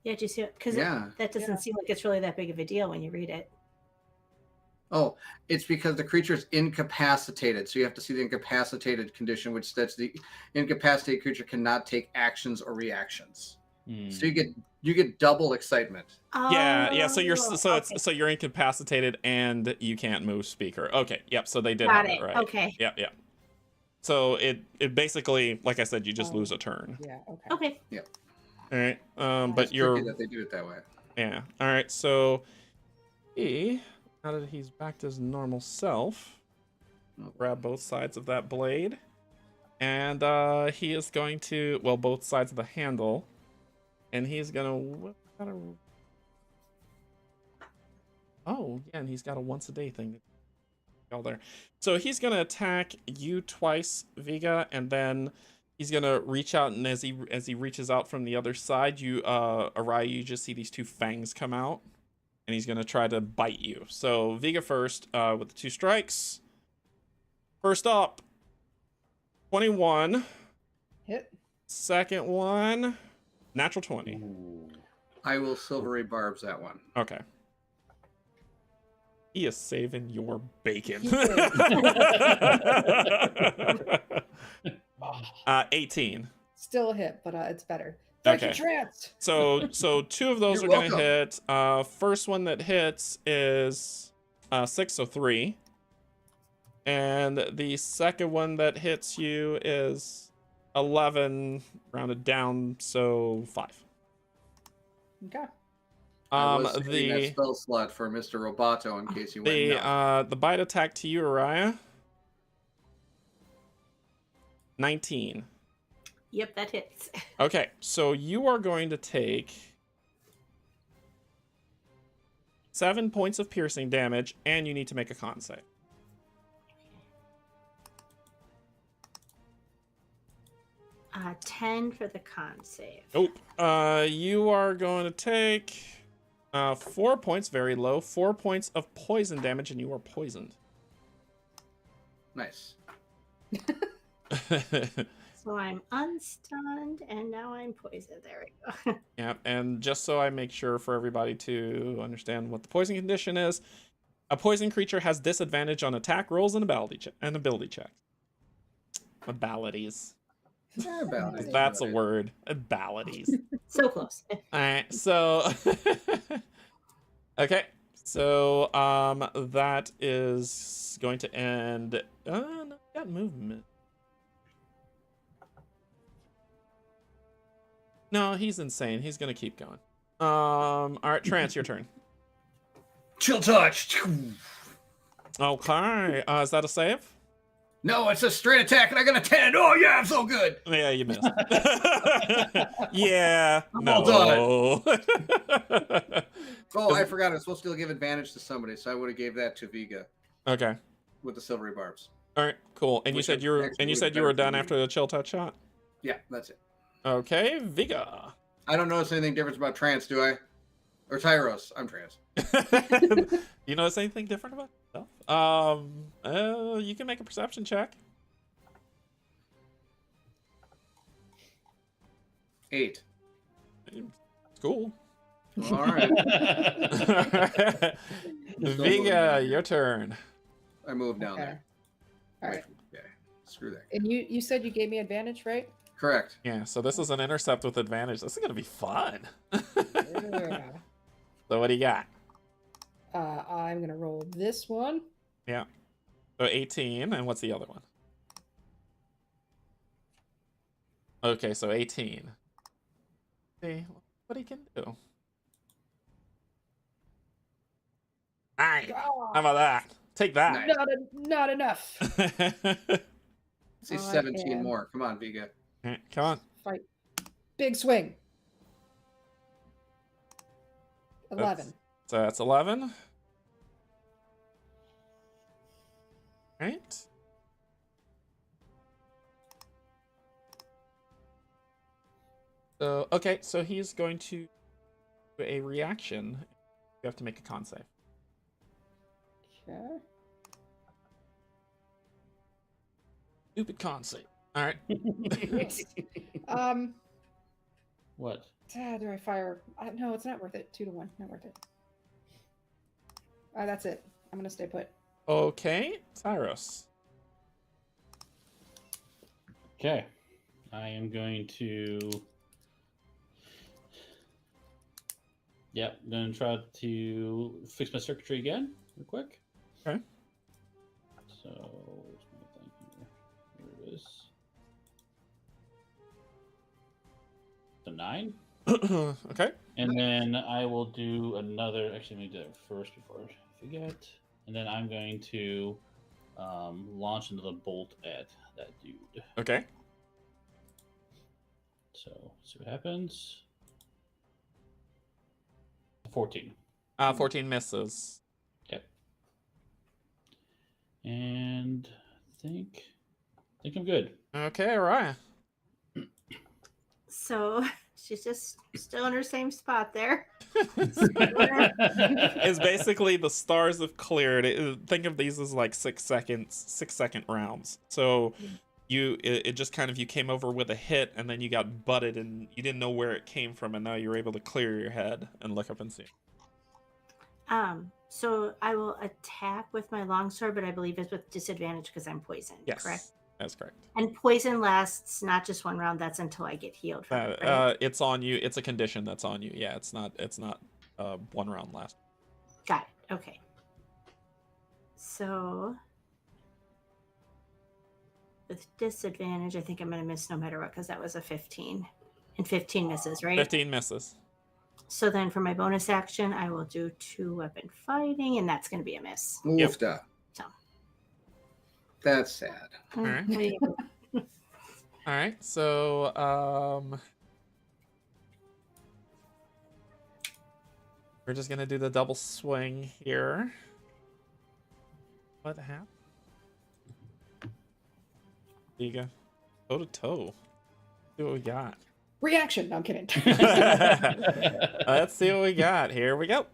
Yeah, do you see it? Because Yeah. that doesn't seem like it's really that big of a deal when you read it. Oh, it's because the creature is incapacitated. So you have to see the incapacitated condition, which says the incapacitated creature cannot take actions or reactions. So you get double excitement. Yeah. So you're okay. so you're incapacitated and you can't move speaker. Okay. Yep. So they did Got have it. it right. Okay. Yep. Yep. So it basically, like I said, you just lose a turn. Yeah, okay. Okay. All right. It's But you're tricky that they do it that way. yeah. All right. So now that he's back to his normal self, I'll grab both sides of that blade, and he is going to both sides of the handle, and he's gonna whip out a... Oh yeah, and he's got a once a day thing. All there. So he's gonna attack you twice, Vega, and then he's gonna reach out, and as he reaches out from the other side, you Araya, you just see these two fangs come out, and he's gonna try to bite you. So Vega first, with the 2 strikes. First up, 21. Hit. Second one, natural 20. I will silvery barbs that one. Okay. He is saving your bacon. He is. 18. Still a hit, but it's better. Thank you, Okay. Trance. So 2 of those You're are gonna welcome. hit. First one that hits is 6, so 3. And the second one that hits you is 11, rounded down, so 5. Okay. I was saving that The spell slot for Mr. Roboto in case you went no. the bite attack to you, Araya. 19. Yep, that hits. Okay, so you are going to take 7 points of piercing damage, and you need to make a con save. Uh, 10 for the con save. Nope. You are going to take 4 points, very low, 4 points of poison damage, and you are poisoned. Nice. So I'm unstunned, and now I'm poisoned. There we go. Yeah, and just so I make sure for everybody to understand what the poison condition is, a poison creature has disadvantage on attack rolls and ability checks. Abilities. Yeah, about it. That's a word. Abilities. So close. Alright, so okay. So that is going to end. No, got movement. No, he's insane. He's gonna keep going. Alright, Trance, your turn. Chill touch. Okay. Is that a save? No, it's a straight attack, and I got a 10. Oh yeah, I'm so good. Yeah, you missed. Yeah. I'm no. all Oh, I forgot. I was supposed to give advantage to somebody, so I would have gave that to Vega Okay. with the silvery barbs. All right. Cool. And you Which said you were actually you would've said you were better for done me. after the chill touch shot. Yeah, that's it. Okay, Vega. I don't notice anything different about Trance, do I? Or Tyros? I'm Trance. You notice anything different about yourself? You can make a perception check. 8. It's cool. All right. Viga, your turn. I moved down Okay. there. All right. Okay. Screw that. And you said you gave me advantage, right? Correct. Yeah, so this is an intercept with advantage. This is gonna be fun. Yeah. So what do you got? I'm gonna roll this one. Yeah. So 18, and what's the other one? Okay, so 18. See what he can do. Nice. Oh, How about that? Take that. not enough. See I 17 am- more. Come on, Viga. Come on. Fight. Big swing. 11. So that's 11. Right. So, okay, so he's going to do a reaction. You have to make a con save. Okay. Stupid con save. All right. What? Do I fire? No, it's not worth it. 2 to 1. Not worth it. That's it. I'm gonna stay put. Okay, Tyros. Okay. I am going to. Yep, I'm going to try to fix my circuitry again, real quick. Okay. So, where's my thing here? Here it is. So 9. Okay. And then I will do another. Actually, let me do that first before I forget. And then I'm going to launch another bolt at that dude. Okay. So, see what happens. 14. 14 misses. Yep. And I think I'm good. Okay, Raya. So she's just still in her same spot there. It's basically the stars have cleared. Think of these as like 6-second rounds. So it just kind of, you came over with a hit and then you got butted and you didn't know where it came from, and now you're able to clear your head and look up and see. So I will attack with my longsword, but I believe it's with disadvantage because I'm poisoned. Yes, Correct. that's correct. And poison lasts not just 1 round. That's until I get healed. From it, right? It's on you. It's a condition that's on you. Yeah, it's not 1 round last. Got it. Okay. So with disadvantage, I think I'm going to miss no matter what because that was a 15. And 15 misses, right? 15 misses. So then for my bonus action, I will do 2-weapon fighting, and that's going to be a miss. Oofda. So. That's sad. All right. Wait. All right. So we're just gonna do the double swing here. What happened? There you go. Toe to toe. See what we got. Reaction. No, I'm kidding. Let's see what we got. Here we go.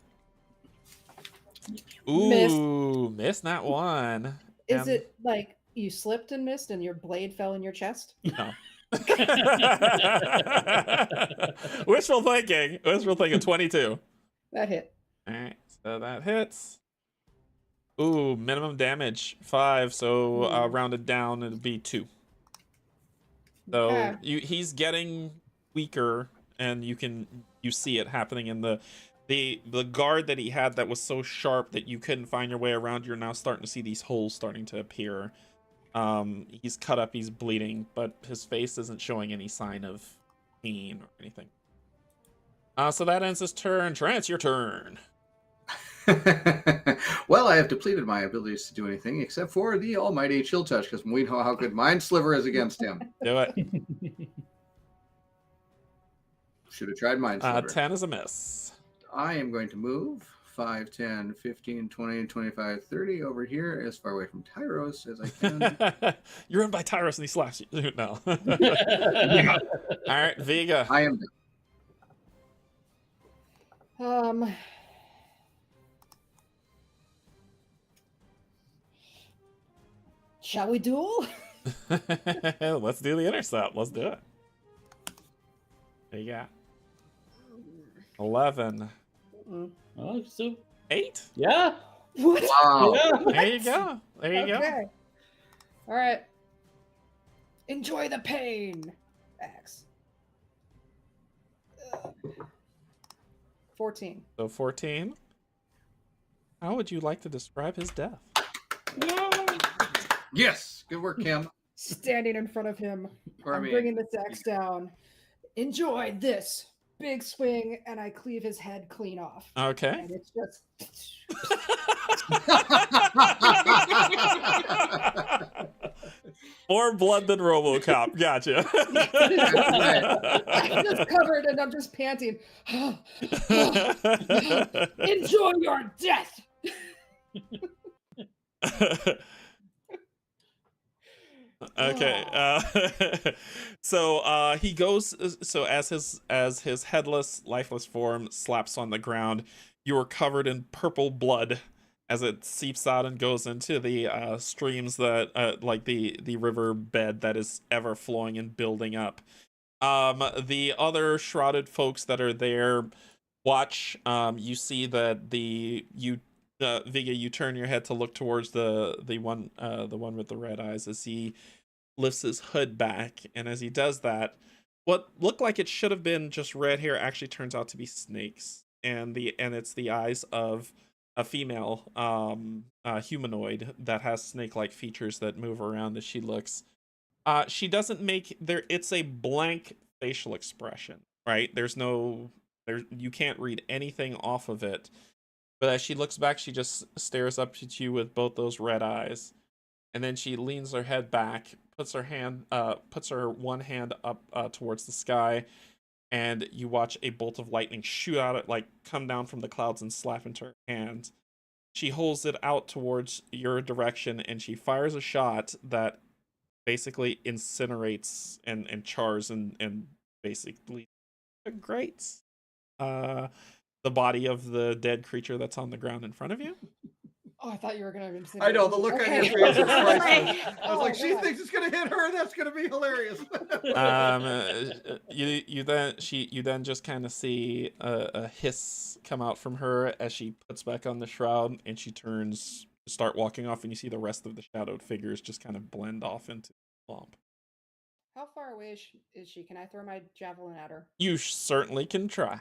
Ooh, missed that one. Is it like you slipped and missed and your blade fell in your chest? No. Wishful thinking. Wishful thinking. 22. That hit. All right, so that hits. Ooh, minimum damage 5. So rounded down, it'd be 2. So Okay. he's getting weaker, and you see it happening in the guard that he had that was so sharp that you couldn't find your way around. You're now starting to see these holes starting to appear. He's cut up, he's bleeding, but his face isn't showing any sign of pain or anything. So that ends his turn. Trance, your turn. Well, I have depleted my abilities to do anything except for the almighty chill touch, because we know how good Mind Sliver is against him. Do it. Should have tried Mind Sliver. 10 is a miss. I am going to move 5, 10, 15, 20, 25, 30 over here as far away from Tyros as I can. You're in by Tyros and he slaps you. No. Yeah. All right, Vega. I am done. Shall we duel? Let's do the intercept. Let's do it. There you got 11. Oh, so 8? yeah. What? Wow. Yeah. There you go. There you go. Okay. All right. Enjoy the pain. X. 14. So 14. How would you like to describe his death? Yay! Yes. Good work, Kim. Standing in front of him. Or, I I'm mean, bringing the axe down. Enjoy this big swing, and I cleave his head clean off. Okay. And it's just. More blood than RoboCop. Gotcha. I'm just covered and I'm just panting. Enjoy your death. Okay. So he goes. So as his headless, lifeless form slaps on the ground, you are covered in purple blood as it seeps out and goes into the streams that like the river bed that is ever flowing and building up. The other shrouded folks that are there watch. You see that Viga, you turn your head to look towards the one with the red eyes as he lifts his hood back, and as he does that, what looked like it should have been just red hair actually turns out to be snakes, and it's the eyes of a female humanoid that has snake-like features that move around as she looks. She doesn't make there. It's a blank facial expression, right? You can't read anything off of it. But as she looks back, she just stares up at you with both those red eyes, and then she leans her head back, puts her one hand up towards the sky, and you watch a bolt of lightning shoot out, come down from the clouds and slap into her hand. She holds it out towards your direction, and she fires a shot that basically incinerates and chars and basically degrades the body of the dead creature that's on the ground in front of you. Oh, I thought you were gonna. I know the look on your face is priceless. I was like, she God. thinks it's gonna hit her. That's gonna be hilarious. You then just kind of see a hiss come out from her as she puts back on the shroud, and she turns to start walking off, and you see the rest of the shadowed figures just kind of blend off into the swamp. How far away is she? Can I throw my javelin at her? You certainly can try.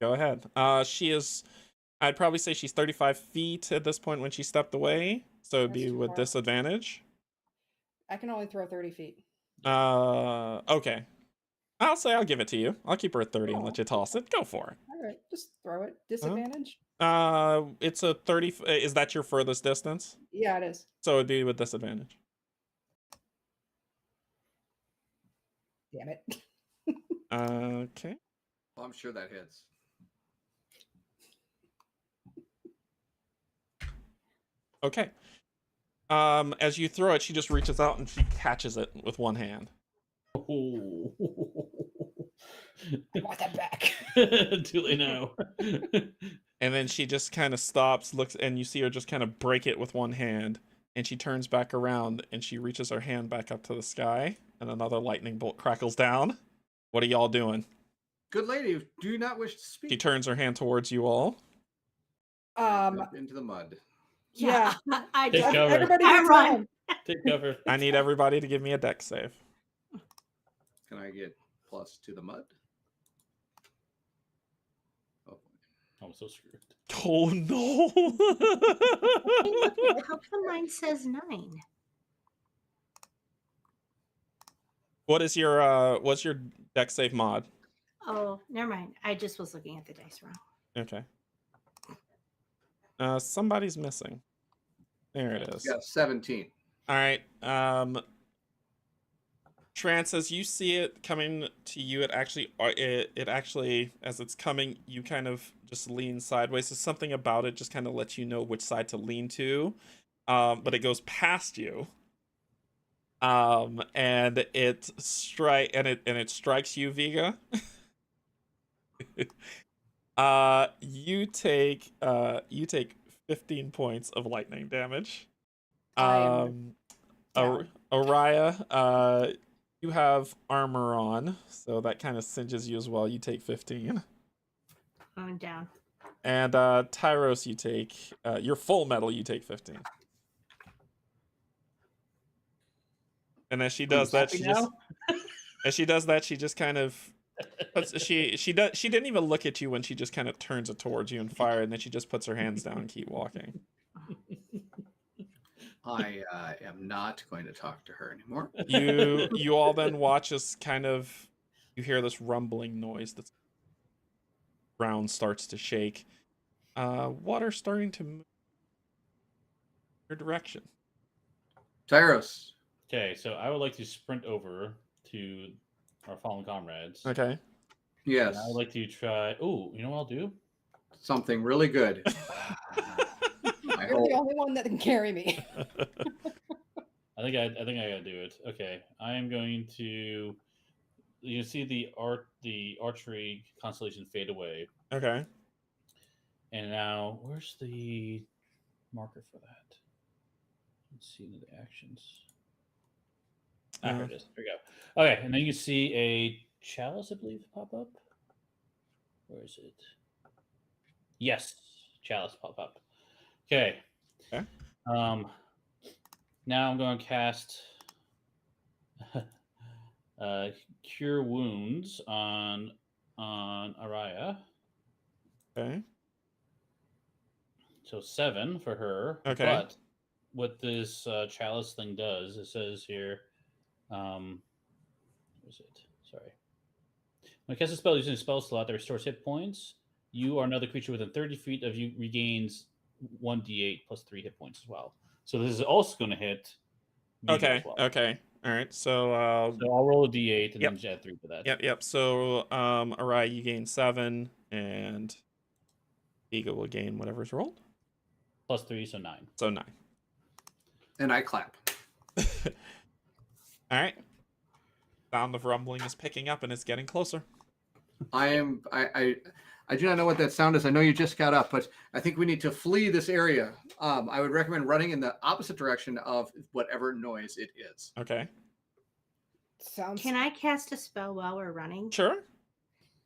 Go ahead. She is. I'd probably say she's 35 feet at this point when she stepped away, so it'd be with disadvantage. I can only throw 30 feet. Okay. I'll give it to you. I'll keep her at 30 and let you toss it. Go for it. All right, just throw it. Disadvantage? It's a 30. Is that your furthest distance? Yeah, it is. So it'd be with disadvantage. Damn it. Okay. Well, I'm sure that hits. Okay. As you throw it, she just reaches out and she catches it with one hand. Oh. I want that back. Too late now. And then she just kind of stops, looks, and you see her just kind of break it with one hand. And she turns back around and she reaches her hand back up to the sky, and another lightning bolt crackles down. What are y'all doing? Good lady, do you not wish to speak? She turns her hand towards you all. Jump into the mud. Yeah. I Take just, cover. Everybody I gets run. down. Take cover. I need everybody to give me a dex save. Can I get plus to the mud? Oh, I'm so screwed. Oh no! How come mine says 9? What's your dex save mod? Oh, never mind. I just was looking at the dice wrong. Okay. Somebody's missing. There it is. yeah, 17. All right. Trance, as you see it coming to you, it actually, as it's coming, you kind of just lean sideways. So something about it just kind of lets you know which side to lean to. But it goes past you. And it strikes you, Viga. You take 15 points of lightning damage. I'm down. Araya, you have armor on, so that kind of cinches you as well. You take 15. I'm down. And Tyros, you take your full metal. You take 15. And as she does that, she just kind of she didn't even look at you when she just kind of turns it towards you and fire, and then she just puts her hands down and keep walking. I am not going to talk to her anymore. You all then watch as kind of you hear this rumbling noise. The ground starts to shake. Water starting to move your direction. Tyros. Okay, so I would like to sprint over to our fallen comrades. Okay. Yes. And I would like to try. Oh, you know what I'll do? Something really good. You're the only one that can carry me. I think I gotta do it. Okay, I am going to. You see the archery constellation fade away. Okay. And now, where's the marker for that? Let's see the actions. Here it is. There we go. Okay, and then you see a chalice, I believe, pop up. Where is it? Yes, chalice pop up. Okay. Okay. Now I'm going to cast Cure Wounds on Araya. Okay. So 7 for her. Okay. But what this chalice thing does, it says here, what is it? Sorry. When I cast a spell using a spell slot that restores hit points, you or another creature within 30 feet of you regains 1d8 plus 3 hit points as well. So this is also going to hit. Okay. As well. Okay. All right. So I'll roll a d8 and yep. then just add 3 to that. Yep. So Araya, you gain 7, and Ego will gain whatever's rolled. Plus 3, so 9. So 9. And I clap. All right. Sound of rumbling is picking up and it's getting closer. I do not know what that sound is. I know you just got up, but I think we need to flee this area. I would recommend running in the opposite direction of whatever noise it is. Okay. Can I cast a spell while we're running? Sure.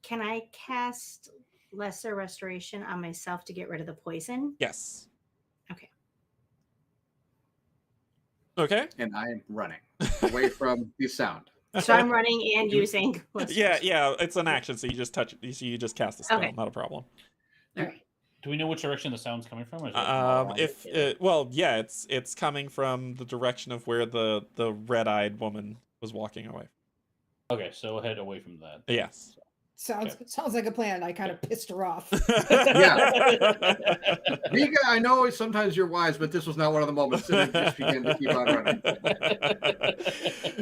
Can I cast Lesser Restoration on myself to get rid of the poison? Yes. Okay. Okay. And I am running away from the sound. So I'm running and using. Yeah, it's an action, so you just touch. You just cast the spell, okay. Not a problem. All right. Do we know which direction the sound's coming from? Or is it's coming from the direction of where the red-eyed woman was walking away. Okay, so we'll head away from that. Yes. Sounds like a plan. I kind of pissed her off. Yeah. Vika, I know sometimes you're wise, but this was not one of the moments that just began to keep on running.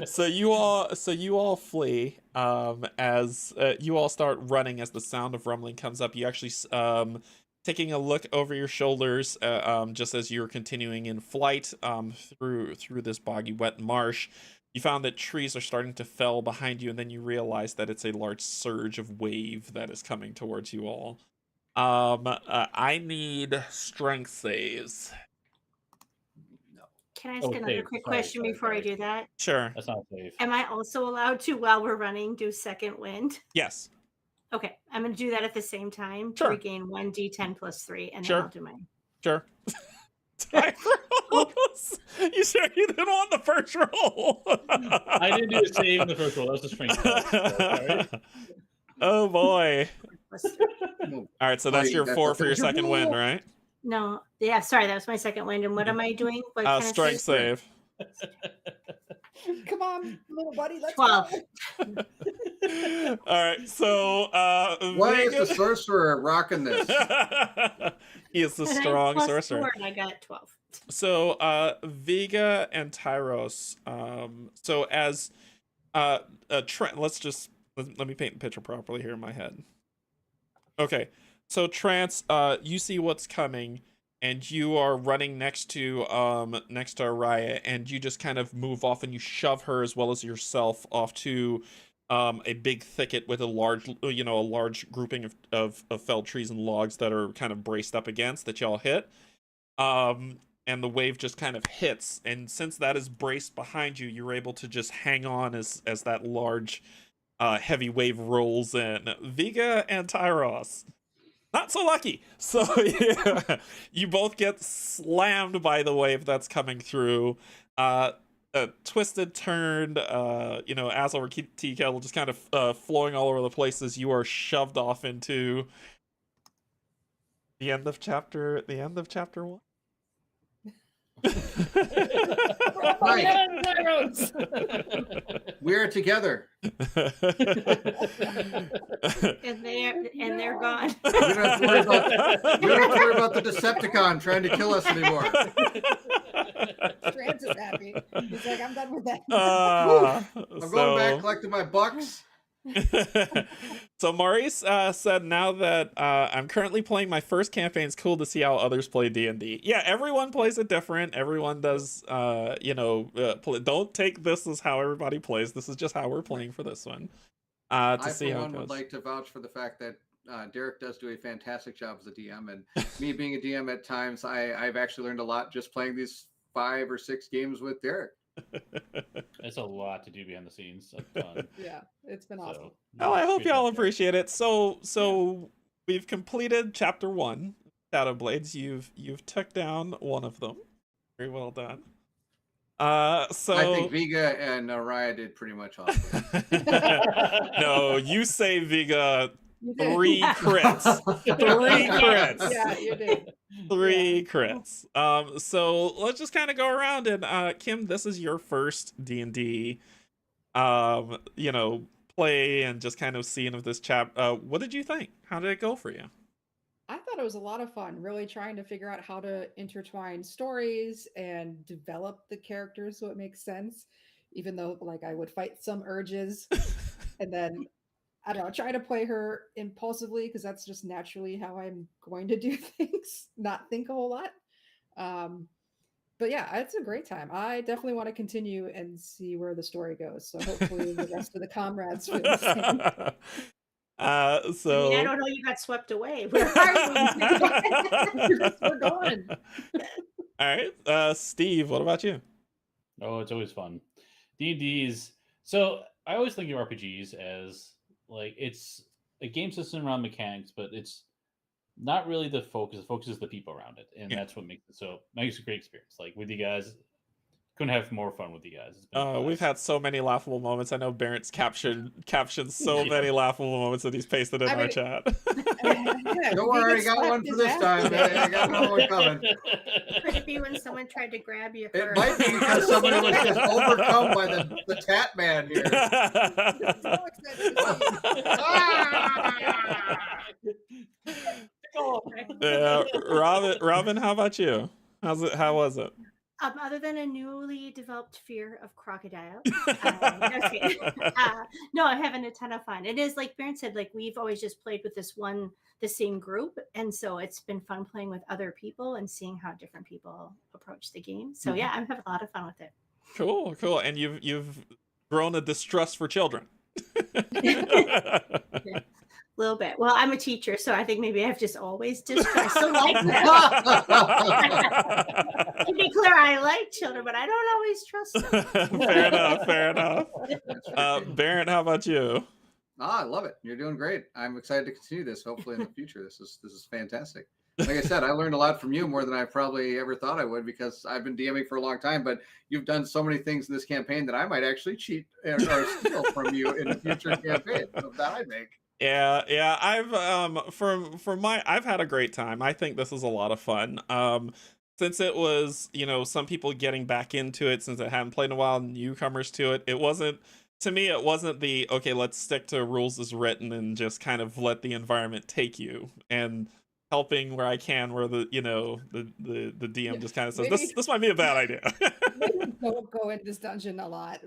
So you all flee as you all start running as the sound of rumbling comes up. You actually taking a look over your shoulders just as you're continuing in flight through this boggy, wet marsh. You found that trees are starting to fell behind you, and then you realize that it's a large surge of wave that is coming towards you all. I need strength saves. Can I ask another quick question before I do that? Sure. That's not safe. Am I also allowed to, while we're running, do second wind? Yes. Okay, I'm going to do that at the same time to Sure. regain 1d10 plus 3, and Sure. then I'll do mine. Sure. You sure you didn't want the first roll? I didn't do a save in the first roll. That was a strength test. Sorry. Oh boy. All right, so that's your 4 for your second win, right? No, yeah, sorry, that was my second wind. And what am I doing? What kind of strength save. Come on, little buddy, let's 12. go. All right, so why is the sorcerer rocking this? He is the strong sorcerer. 4, and I got 12. So Vega and Tyros. So as Trent, let me paint the picture properly here in my head. Okay, so Trance, you see what's coming, and you are running next to Araya, and you just kind of move off and you shove her as well as yourself off to a big thicket with a large, a large grouping of felled trees and logs that are kind of braced up against that y'all hit. And the wave just kind of hits, and since that is braced behind you, you're able to just hang on as that large, heavy wave rolls in. Viga and Tyros, not so lucky. So yeah, you both get slammed by the wave that's coming through. Twisted, turned, ass over tea kettle, just kind of flowing all over the place as you are shoved off into the end of chapter 1. Right. We're together. And they're gone. We don't have to worry about the Decepticon trying to kill us anymore. Trans is happy. He's like, I'm done with that. I'm going back collecting my bucks. So Maurice said, now that I'm currently playing my first campaign, it's cool to see how others play D&D. Yeah, everyone plays it different. Everyone does, don't take this as how everybody plays. This is just how we're playing for this one. I, for one, would like to vouch for the fact that Derek does do a fantastic job as a DM, and me being a DM at times, I've actually learned a lot just playing these 5 or 6 games with Derek. It's a lot to do behind the scenes. Fun. Yeah, it's been awesome. Well, I hope y'all appreciate it. So we've completed chapter 1, Shadow Blades. You've took down one of them. Very well done. So I think Viga and Raya did pretty much awesome. No, you say Viga 3 crits. 3 crits. Yeah, you did. 3 crits. So let's just kind of go around, and Kim, this is your first D&D play and just kind of scene of this what did you think? How did it go for you? I thought it was a lot of fun, really trying to figure out how to intertwine stories and develop the characters so it makes sense, even though I would fight some urges and then I don't know, try to play her impulsively because that's just naturally how I'm going to do things, not think a whole lot. But yeah, it's a great time. I definitely want to continue and see where the story goes. So hopefully the rest of the comrades feel the same. I don't know, you got swept away. Where are you? We're going. All right, Steve, what about you? Oh, it's always fun. D&D's. So I always think of RPGs as it's a game system around mechanics, but it's not really the focus. The focus is the people around it, and that's what makes it so. Makes it a great experience. With you guys, couldn't have more fun with you guys. We've had so many laughable moments. I know Barrett's captioned so many laughable moments that he's pasted in our chat. Don't worry, I got one for this time. I got another one coming. Could it be when someone tried to grab you? It might be because someone was just overcome by the Tat Man here. Yeah, Robin, how about you? How was it? Other than a newly developed fear of crocodiles, no, I'm having a ton of fun. It is like Baron said, we've always just played with the same group, and so it's been fun playing with other people and seeing how different people approach the game. So yeah, I'm having a lot of fun with it. Cool. And you've grown a distrust for children. Yeah. A little bit. Well, I'm a teacher, so I think maybe I've just always distrust. So that. To be clear, I like children, but I don't always trust them. Fair enough. Barrett, how about you? I love it. You're doing great. I'm excited to continue this. Hopefully in the future, this is fantastic. Like I said, I learned a lot from you, more than I probably ever thought I would, because I've been DMing for a long time, but you've done so many things in this campaign that I might actually cheat or steal from you in a future campaign that I make. Yeah. I've I've had a great time. I think this is a lot of fun. Since it was, some people getting back into it since I hadn't played in a while, newcomers to it. It wasn't the okay, let's stick to rules as written and just kind of let the environment take you, and helping where I can, where the DM just kind of says this might be a bad idea. Don't go in this dungeon a lot.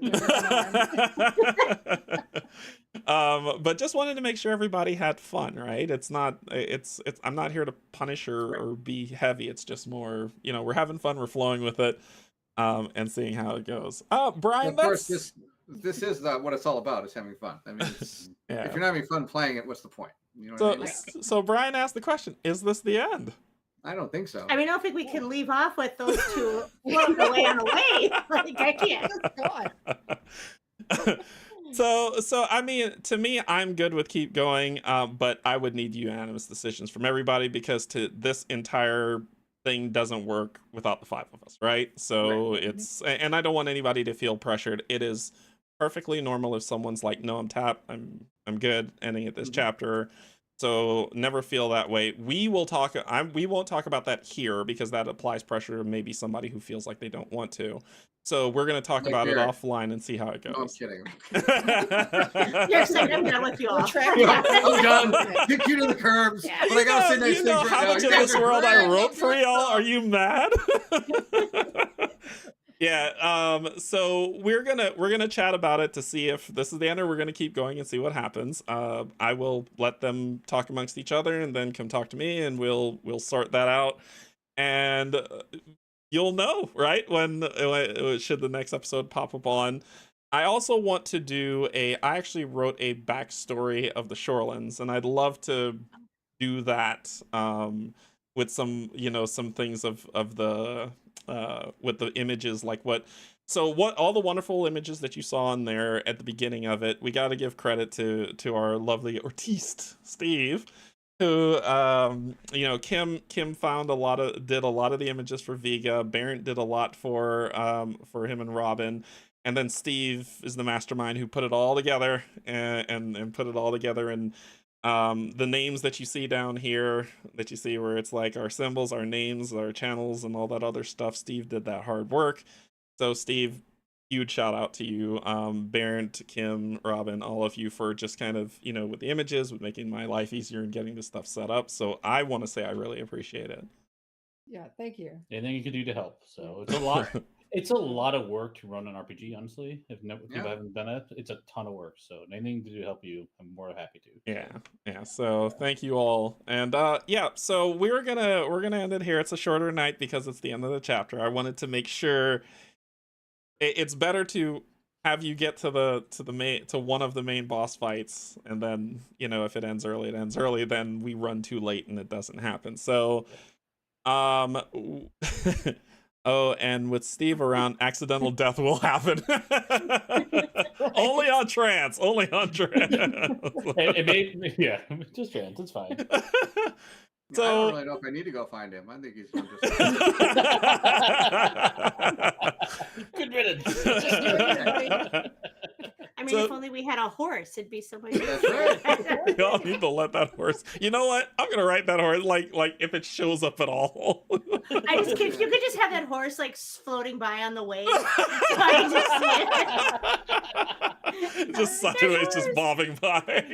But just wanted to make sure everybody had fun, right? It's I'm not here to punish or be heavy. It's just more, we're having fun, we're flowing with it, and seeing how it goes. Brian, of course, this is what it's all about, is having fun. I mean, if you're not having fun playing it, what's the point? You know what I mean? So Brian asked the question, is this the end? I don't think so. I mean, I don't think we can leave off with those two floating away on a wave. Like, I can't. So I mean, to me, I'm good with keep going, but I would need unanimous decisions from everybody, because this entire thing doesn't work without the 5 of us, right? So it's, and I don't want anybody to feel pressured. It is perfectly normal if someone's like, no, I'm tapped, I'm good ending at this chapter. So never feel that way. We will talk. We won't talk about that here, because that applies pressure to maybe somebody who feels like they don't want to. So we're going to talk about it offline and see how it goes. No, I'm kidding. You're saying I'm done with you all. I'm done. Kick you to the curbs. Yeah. But I gotta say nice things right how now. much You of guys this are world great. I wrote for y'all? Are you mad? Yeah. So we're gonna chat about it to see if this is the end, or we're gonna keep going and see what happens. I will let them talk amongst each other and then come talk to me, and we'll sort that out. And you'll know, right, when should the next episode pop up on. I also want to do I actually wrote a backstory of the Shorelands, and I'd love to do that with some, some things of the with the images, like what all the wonderful images that you saw in there at the beginning of it. We got to give credit to our lovely artiste Steve, who Kim found did a lot of the images for Vega. Barrett did a lot for him and Robin, and then Steve is the mastermind who put it all together and put it all together. And the names that you see down here, that you see where it's like our symbols, our names, our channels, and all that other stuff, Steve did that hard work. So Steve, huge shout out to you, Barrett, Kim, Robin, all of you, for just kind of, with the images, with making my life easier and getting this stuff set up. So I want to say I really appreciate it. Yeah, thank you. Anything you can do to help. So it's a lot. It's a lot of work to run an RPG, honestly. If people haven't done it, it's a ton of work. So anything to do to help you, I'm more happy to. Yeah. So thank you all. And so we're gonna end it here. It's a shorter night because it's the end of the chapter. I wanted to make sure it's better to have you get to one of the main boss fights, and then if it ends early, it ends early. Then we run too late and it doesn't happen. So oh, and with Steve around, accidental death will happen. Only on trance. Only on trance. Just trance. It's fine. So I don't really know if I need to go find him. I think he's just good riddance. I mean, if only we had a horse, it'd be so much easier. That's right. We all need to let that horse. You know what? I'm gonna write that horse like if it shows up at all. If you could just have that horse like floating by on the waves, so I just sideways, just bobbing by.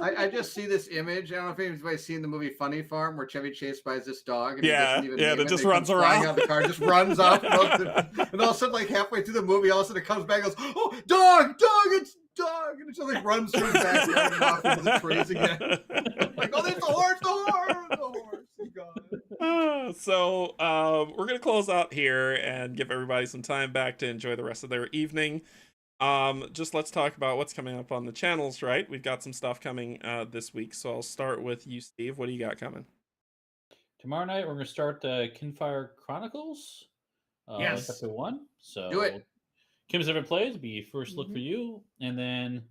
I just see this image. I don't know if anybody's seen the movie Funny Farm, where Chevy Chase buys this dog. And that just runs around. Out the car, just runs off, and all of a sudden, like halfway through the movie, all of a sudden it comes back and goes, "Oh, dog, it's dog," and it just like runs through the backyard and off into the trees again. Like, oh, there's the horse. God. So we're gonna close out here and give everybody some time back to enjoy the rest of their evening. Just let's talk about what's coming up on the channels, right? We've got some stuff coming this week, so I'll start with you, Steve. What do you got coming? Tomorrow night we're going to start Kinfire Chronicles. Yes. Chapter 1. So do it. Kim's never played. It'll be first look for you. And then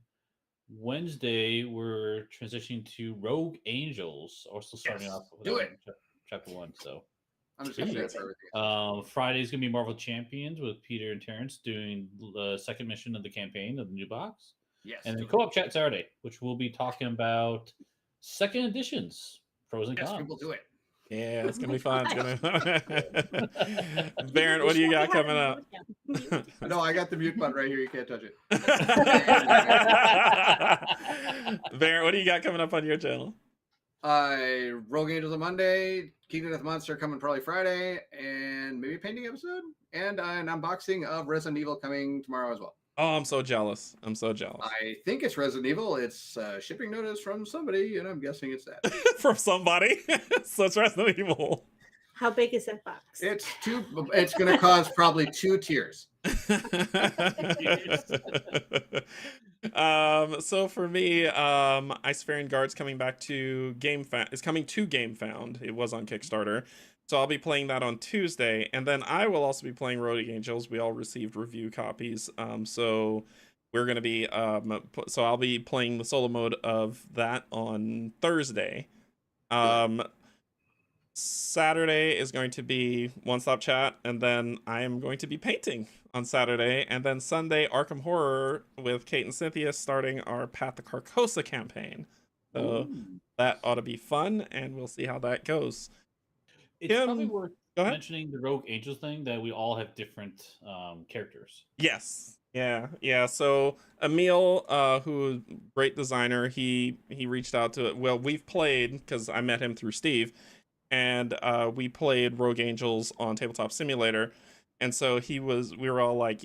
Wednesday we're transitioning to Rogue Angels. Also starting off with Chapter 1. So I'm just excited for everything. Friday's going to be Marvel Champions with Peter and Terrence doing the second mission of the campaign of the new box. Yes. And then co-op chat Saturday, which we'll be talking about second editions, pros and cons. Yes, people do it. Yeah, it's gonna be fun. Barrett, what do you got coming up? No, I got the mute button right here. You can't touch it. Barrett, what do you got coming up on your channel? Rogue Angels on Monday, Kingdom Death Monster coming probably Friday, and maybe a painting episode, and an unboxing of Resident Evil coming tomorrow as well. Oh, I'm so jealous. I think it's Resident Evil. It's shipping notice from somebody, and I'm guessing it's that. From somebody? So it's Resident Evil. How big is that box? It's going to cause probably 2 tears. So for me, Icefarian Guard's coming back to is coming to GameFound. It was on Kickstarter. So I'll be playing that on Tuesday, and then I will also be playing Rogue Angels. We all received review copies. So we're gonna be so I'll be playing the solo mode of that on Thursday. Saturday is going to be One Stop Chat, and then I am going to be painting on Saturday, and then Sunday Arkham Horror with Kate and Cynthia starting our Path to Carcosa campaign. So that ought to be fun, and we'll see how that goes. It's probably worth mentioning the Rogue Angels thing, that we all have different characters. Yes. Yeah. So Emil, who great designer, he reached out to it. Well, we've played, because I met him through Steve, and we played Rogue Angels on Tabletop Simulator. And so we were all like,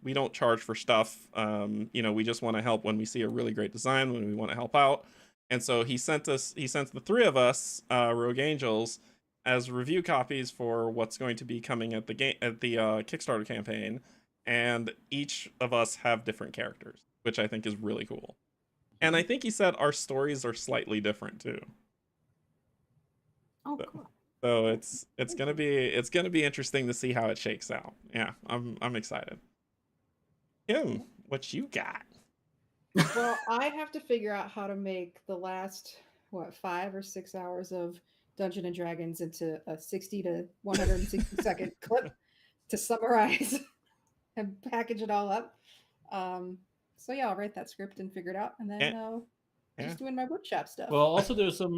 we don't charge for stuff. We just want to help when we see a really great design, when we want to help out. And so he sent the 3 of us, Rogue Angels, as review copies for what's going to be coming at the Kickstarter campaign. And each of us have different characters, which I think is really cool. And I think he said our stories are slightly different too. Oh, cool. So it's gonna be interesting to see how it shakes out. Yeah, I'm excited. Kim, what you got? Well, I have to figure out how to make the last 5 or 6 hours of Dungeons and Dragons into a 60 to 160 second clip to summarize and package it all up. So yeah, I'll write that script and figure it out, and then just doing my workshop stuff. Well, also there's some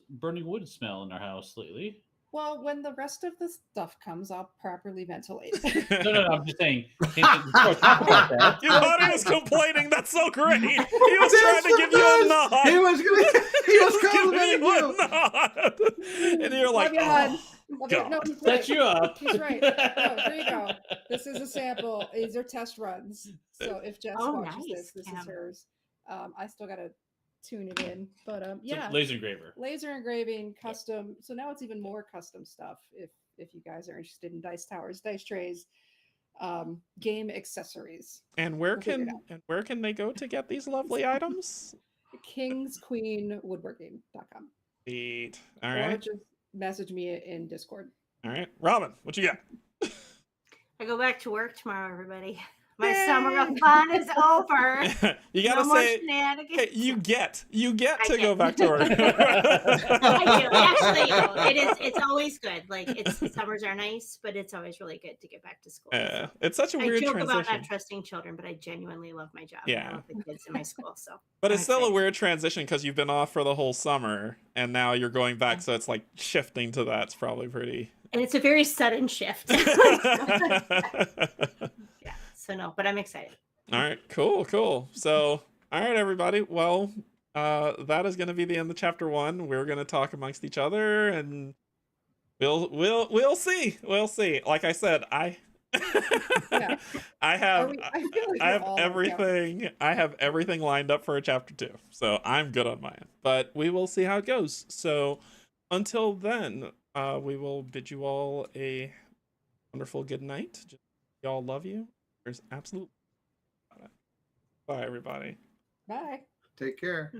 burning wood smell in our house lately. Well, when the rest of the stuff comes, I'll properly ventilate. No, I'm just saying. Talk about that. You thought he was complaining. That's so great. He was trying to give you a nod. He was complimenting you. Nod. And you're like, God. God. No, he's Set right. you up. He's right. No, here you go. This is a sample. These are test runs. So if Jess watches this is hers. I still got to tune it in, but yeah, so laser engraving, custom. So now it's even more custom stuff if you guys are interested in dice towers, dice trays, game accessories. And where can they go to get these lovely items? kingsqueenwoodworking.com. Sweet. All right, or just message me in Discord. All right, Robin, what you got? I go back to work tomorrow, everybody. My summer of fun is over. You gotta say, hey, you get to go back to work. I do. Actually, it's always good. Like summers are nice, but it's always really good to get back to school. So. It's such a weird transition. I joke about not trusting children, but I genuinely love my job. Yeah. I love the kids in my school. So, but it's still a weird transition because you've been off for the whole summer, and now you're going back. So it's like shifting to that's probably pretty. And it's a very sudden shift. Yeah. So no, but I'm excited. All right, cool. So, all right, everybody. Well, that is going to be the end of chapter 1. We're going to talk amongst each other, and we'll see. We'll see. Like I said, I have everything. I have everything lined up for a chapter 2, so I'm good on my end. But we will see how it goes. So, until then, we will bid you all a wonderful good night. We all love you. There's absolute. Bye, everybody. Bye. Take care.